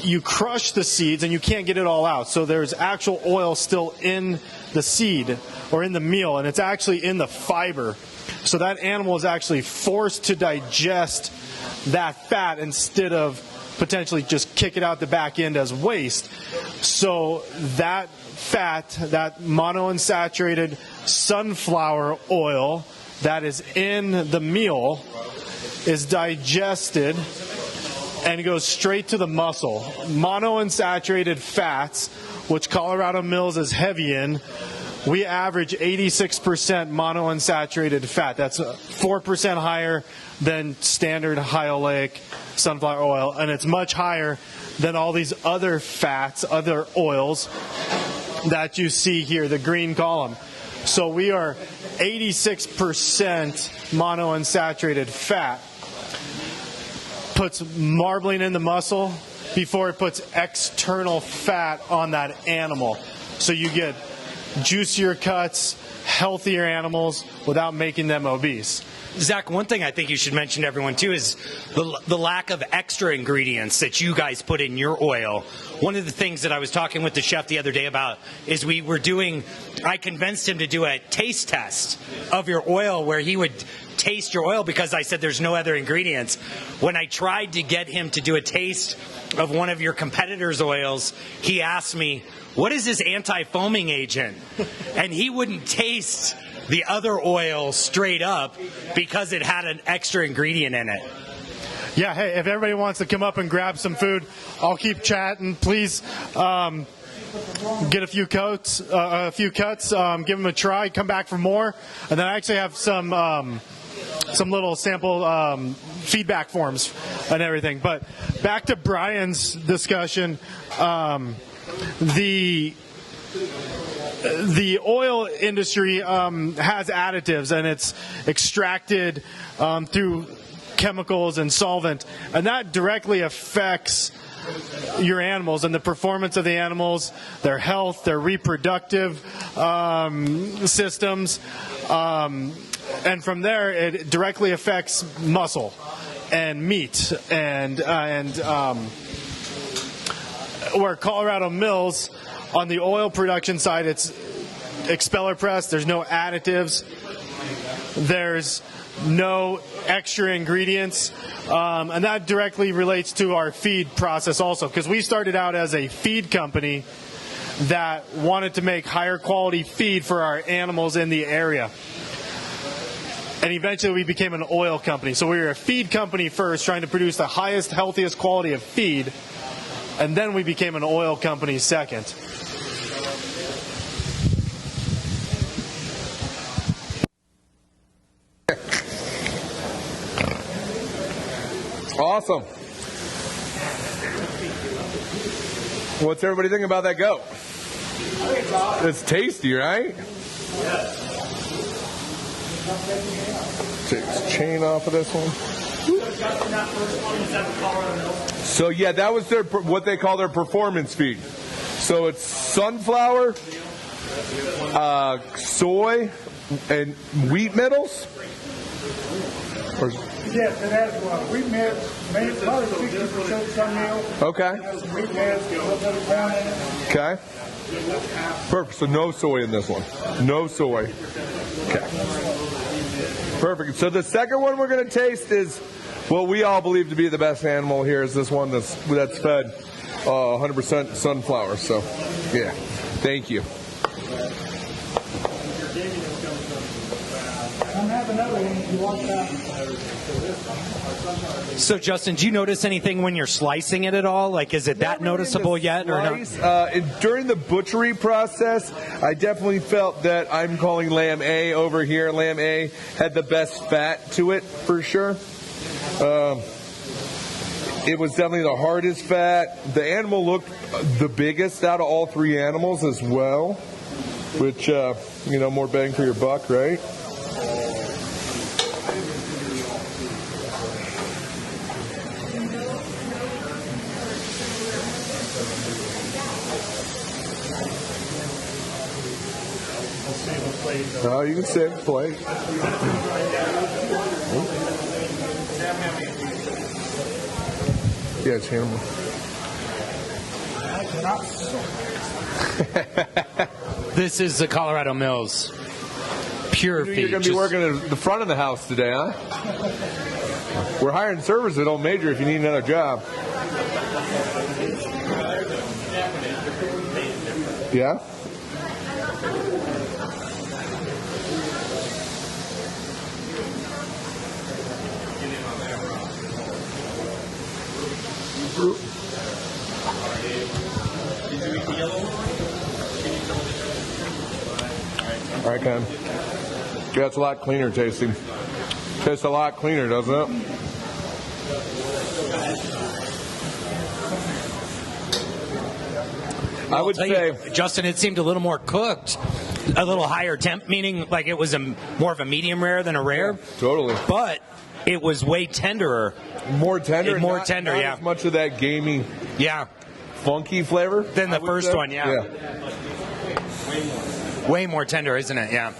you crush the seeds and you can't get it all out. So there's actual oil still in the seed or in the meal, and it's actually in the fiber. So that animal is actually forced to digest that fat instead of potentially just kick it out the back end as waste. So that fat, that monounsaturated sunflower oil that is in the meal, is digested and goes straight to the muscle. Monounsaturated fats, which Colorado Mills is heavy in, we average 86% monounsaturated fat. That's 4% higher than standard high oleic sunflower oil, and it's much higher than all these other fats, other oils that you see here, the green column. So we are 86% monounsaturated fat. Puts marbling in the muscle before it puts external fat on that animal. So you get juicier cuts, healthier animals without making them obese. Zach, one thing I think you should mention to everyone, too, is the lack of extra ingredients that you guys put in your oil. One of the things that I was talking with the chef the other day about is I convinced him to do a taste test of your oil where he would taste your oil because I said there's no other ingredients. When I tried to get him to do a taste of one of your competitors' oils, he asked me, "What is this anti-foaming agent?" And he wouldn't taste the other oil straight up because it had an extra ingredient in it. Yeah, hey, if everybody wants to come up and grab some food, I'll keep chatting. Please get a few cuts, give them a try, come back for more. And then I actually have some little sample feedback forms and everything. But back to Brian's discussion, the oil industry has additives, and it's extracted through chemicals and solvent, and that directly affects your animals and the performance of the animals, their health, their reproductive systems, and from there it directly affects muscle and meat, and where Colorado Mills, on the oil production side, it's expeller press. There's no additives. There's no extra ingredients. And that directly relates to our feed process also, because we started out as a feed company that wanted to make higher quality feed for our animals in the area. And eventually we became an oil company. So we were a feed company first, trying to produce the highest, healthiest quality of feed. And then we became an oil company second. Awesome. What's everybody think about that goat? I think it's awesome. It's tasty, right? Yes. Take this chain off of this one. So yeah, that was their what they call their performance feed. So it's sunflower, soy, and wheat middles. Yes, it has wheat mix, probably 60% sun meal. Okay. Wheat mix, a little bit of corn in it. Okay. Perfect. So no soy in this one. No soy. Okay. Perfect. So the second one we're going to taste is what we all believe to be the best animal here is this one that's fed 100% sunflower. So, yeah. Thank you. I'm having another one if you want that. So, Justin, do you notice anything when you're slicing it at all? Like, is it that noticeable yet or not? During the butchery process, I definitely felt that I'm calling lamb A over here. Lamb A had the best fat to it, for sure. It was definitely the hardest fat. The animal looked the biggest out of all three animals as well, which, more bang for your buck, right? Oh, you can save the plate. Yeah, it's animal. This is the Colorado Mills pure feed. You're going to be working at the front of the house today, huh? We're hiring servers at Old Major if you need another job. Yeah? All right, Ken. Yeah, it's a lot cleaner tasting. Tastes a lot cleaner, doesn't it? I would say, Justin, it seemed a little more cooked, a little higher temp, meaning like it was more of a medium rare than a rare. Yeah, totally. But it was way tenderer. More tender? Not as much of that gamey, funky flavor than the first one, yeah. Way more tender, isn't it? Yeah. And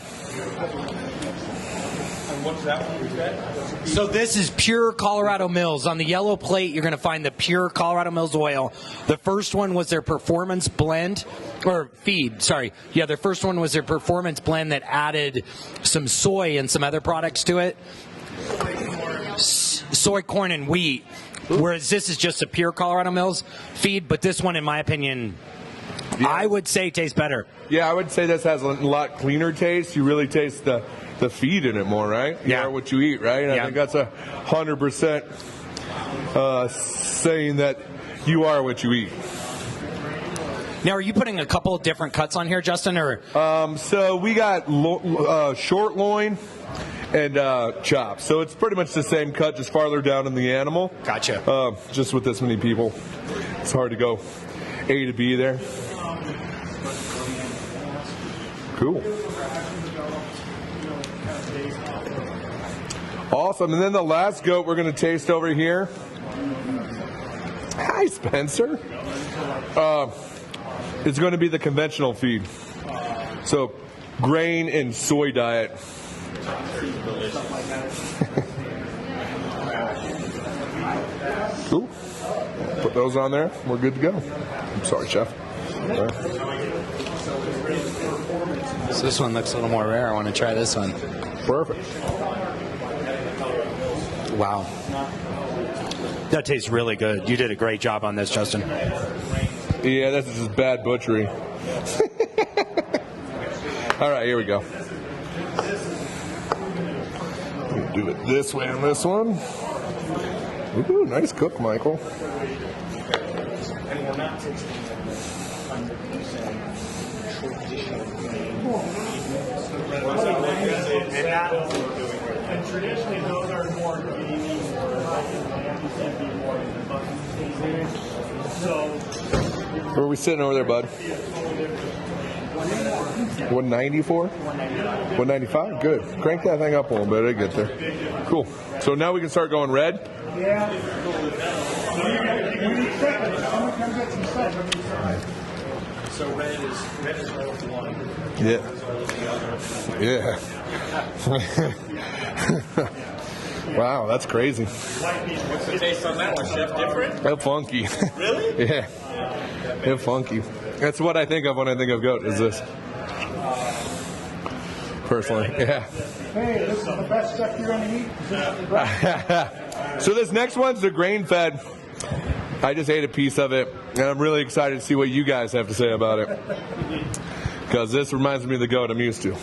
what's that one you said? So this is pure Colorado Mills. On the yellow plate, you're going to find the pure Colorado Mills oil. The first one was their performance blend, or feed, sorry. Yeah, their first one was their performance blend that added some soy and some other products to it. Soy, corn, and wheat. Whereas this is just a pure Colorado Mills feed, but this one, in my opinion, I would say tastes better. Yeah, I would say this has a lot cleaner taste. You really taste the feed in it more, right? You are what you eat, right? And I think that's 100% saying that you are what you eat. Now, are you putting a couple of different cuts on here, Justin? Or so we got short loin and chop. So it's pretty much the same cut, just farther down in the animal. Gotcha. Just with this many people, it's hard to go A to B there. Cool. Awesome. And then the last goat we're going to taste over here. Hi, Spencer. It's going to be the conventional feed. So grain and soy diet. Cool. Put those on there. We're good to go. I'm sorry, Chef. So this one looks a little more rare. I want to try this one. Perfect. Wow. That tastes really good. You did a great job on this, Justin. Yeah, this is just bad butchery. All right, here we go. We'll do it this way on this one. Ooh, nice cook, Michael. And traditionally, those are more gamey Where are we sitting over there, bud? 194? 195? Good. Crank that thing up a little bit. It'll get there. Cool. So now we can start going red? Yeah. We need seconds. Someone come get some seconds. So red is 1. Yeah. Yeah. Wow, that's crazy. What's the taste on that one, Chef? Different? They're funky. Really? Yeah. They're funky. That's what I think of when I think of goat, is this. Personally, yeah. Hey, this is the best stuff you're going to eat. This is the best. So this next one's the grain-fed. I just ate a piece of it, and I'm really excited to see what you guys have to say about it. Because this reminds me of the goat I'm used to.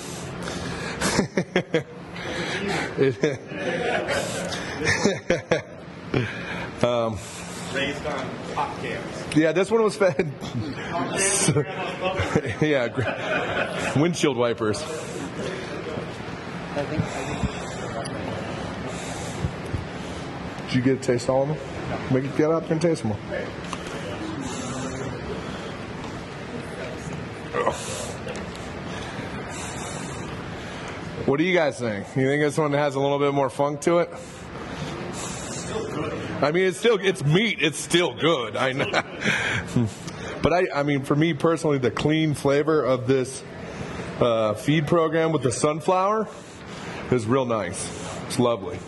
Raised on hot cans. Yeah, this one was fed. Yeah, windshield wipers. Did you get a taste of all of them? Make it get up and taste them all. What do you guys think? You think this one has a little bit more funk to it? I mean, it's meat. It's still good. I know. But I mean, for me personally, the clean flavor of this feed program with the sunflower is real nice. It's lovely.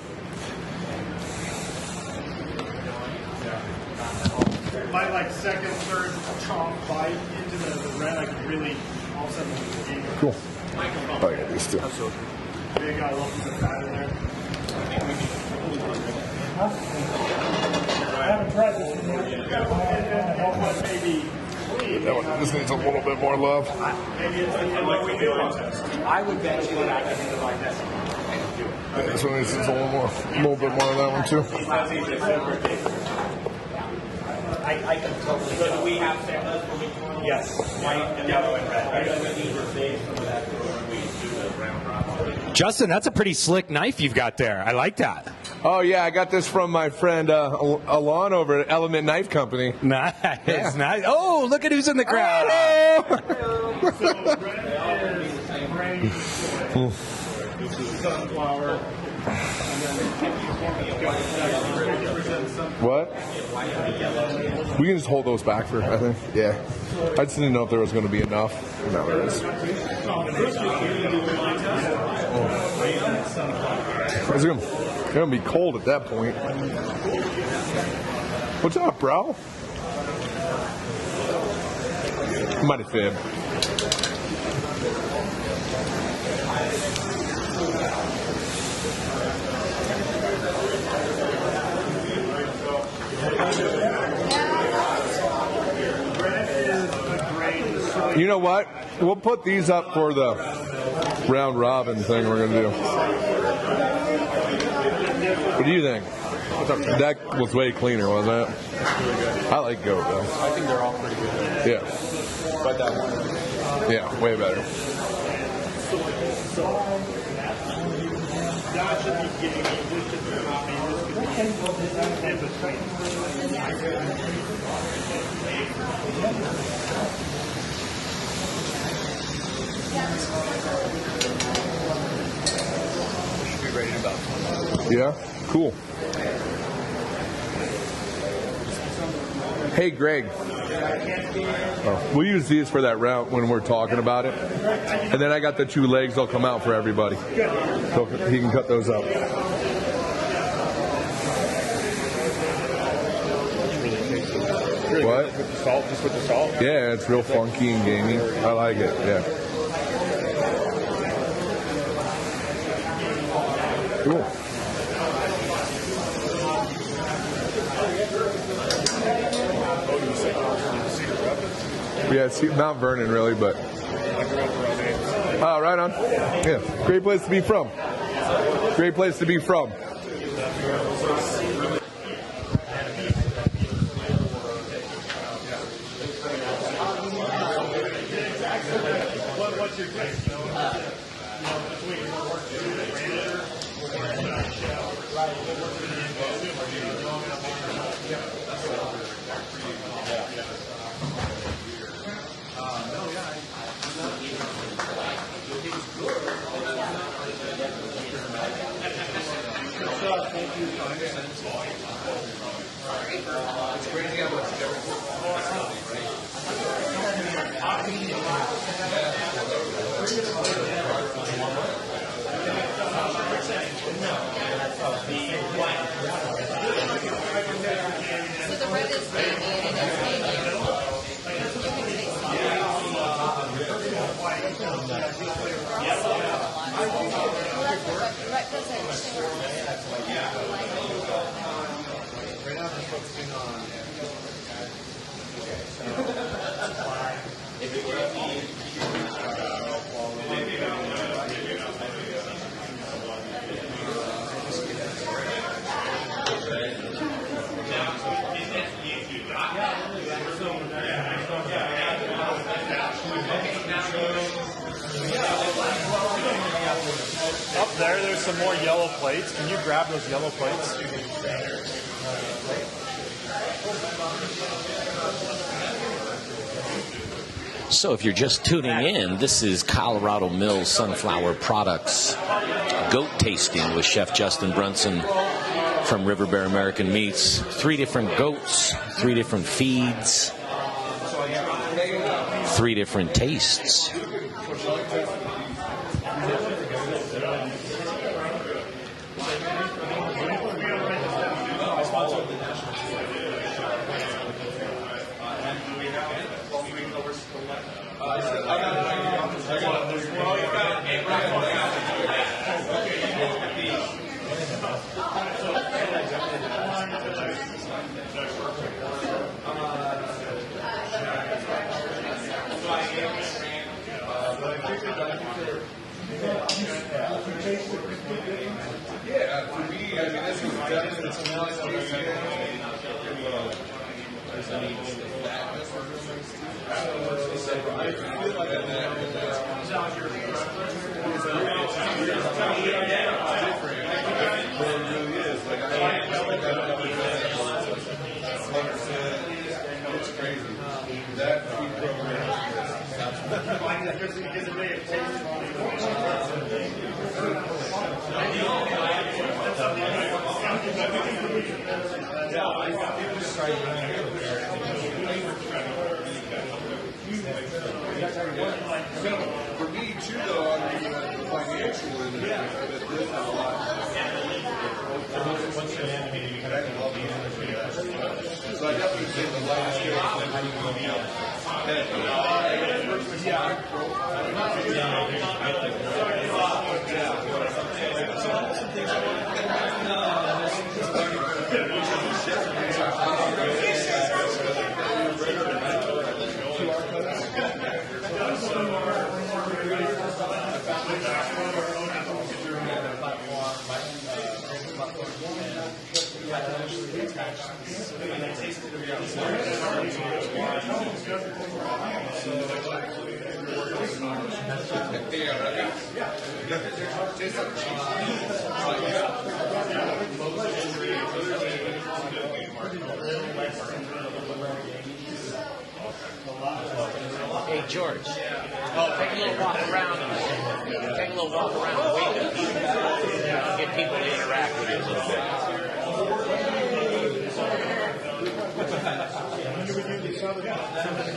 My second, third chomp bite into the red, I could really all of a sudden. Cool. Oh yeah, these two. Big guy looking the fat in there. I haven't tried this one yet. That one just needs a little bit more love. I would bet you that I can do it like this. And this one needs a little bit more of that one too. I can totally. So do we have samples? Yes. White, yellow, and red. Justin, that's a pretty slick knife you've got there. I like that. Oh yeah, I got this from my friend Alon over at Element Knife Company. Nice, yeah. Nice. Oh, look at who's in the crowd. What? We can just hold those back for, I think. Yeah. I just didn't know if there was going to be enough. No, there is. It's going to be cold at that point. What's up, bro? Might have fibbed. You know what? We'll put these up for the round robin thing we're going to do. What do you think? That was way cleaner, wasn't it? I like goat, though. I think they're all pretty good. Yeah. But that one. Yeah, way better. Yeah? Cool. Hey, Greg. Oh, we'll use these for that route when we're talking about it. And then I got the 2 legs. They'll come out for everybody. So he can cut those up. What? With the salt, just with the salt? Yeah, it's real funky and gamey. I like it, yeah. Cool. Yeah, it's Mount Vernon, really, but. Oh, right on. Yeah, great place to be from. Great place to be from. What's your taste? So the red is baby and it is baby. Up there's some more yellow plates. Can you grab those yellow plates? So if you're just tuning in, this is Colorado Mills Sunflower Products Goat Tasting with Chef Justin Brunson from River Bear American Meats. 3 different goats, 3 different feeds, 3 different tastes. Yeah, for me, I mean, this is definitely some nice For me, too, though, on the financial end of it, this is a lot. So I definitely say the last year Hey, George. Oh, take a little walk around. Take a little walk around the window. Get people to interact with you a little bit.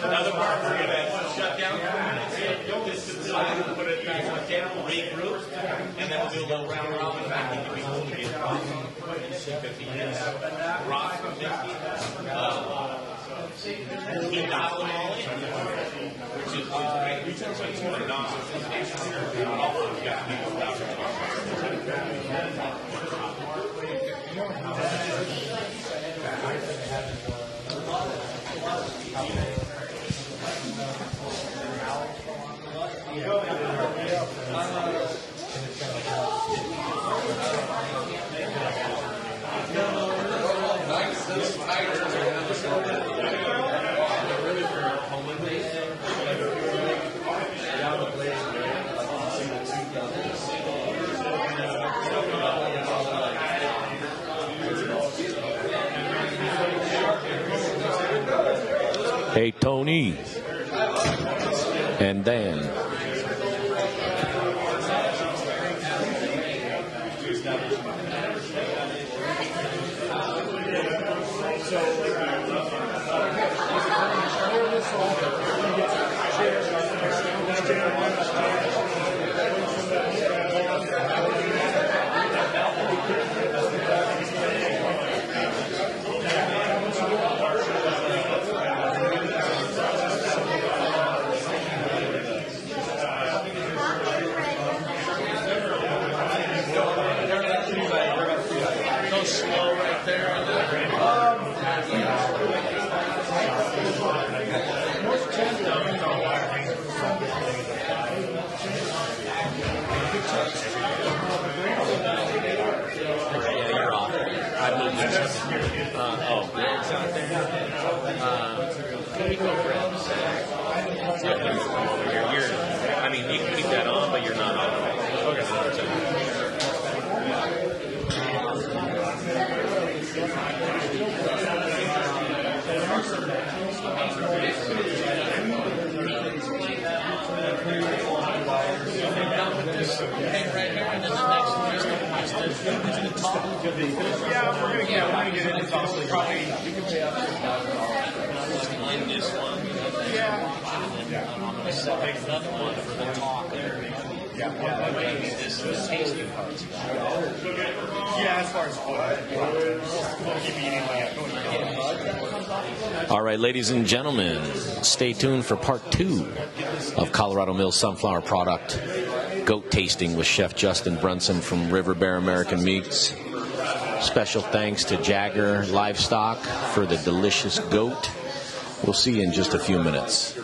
Another part we're going to shut down. This is put it back on the table, regroup, and then we'll do a little round robin back. You can be cool to get 50 minutes. Rock from 50. Keep dialing all in, which is great. Hey, Tony. And Dan. Greg's out there. Can we go grab Zach? Yeah, he's over here. I mean, you can keep that on, but you're not on. Okay. Yeah, we're gonna get into probably. In this one. Yeah. Yeah, as far as we'll keep eating like All right, ladies and gentlemen, stay tuned for part 2 of Colorado Mills Sunflower Product Goat Tasting with Chef Justin Brunson from River Bear American Meats. Special thanks to Jagger Livestock for the delicious goat. We'll see you in just a few minutes.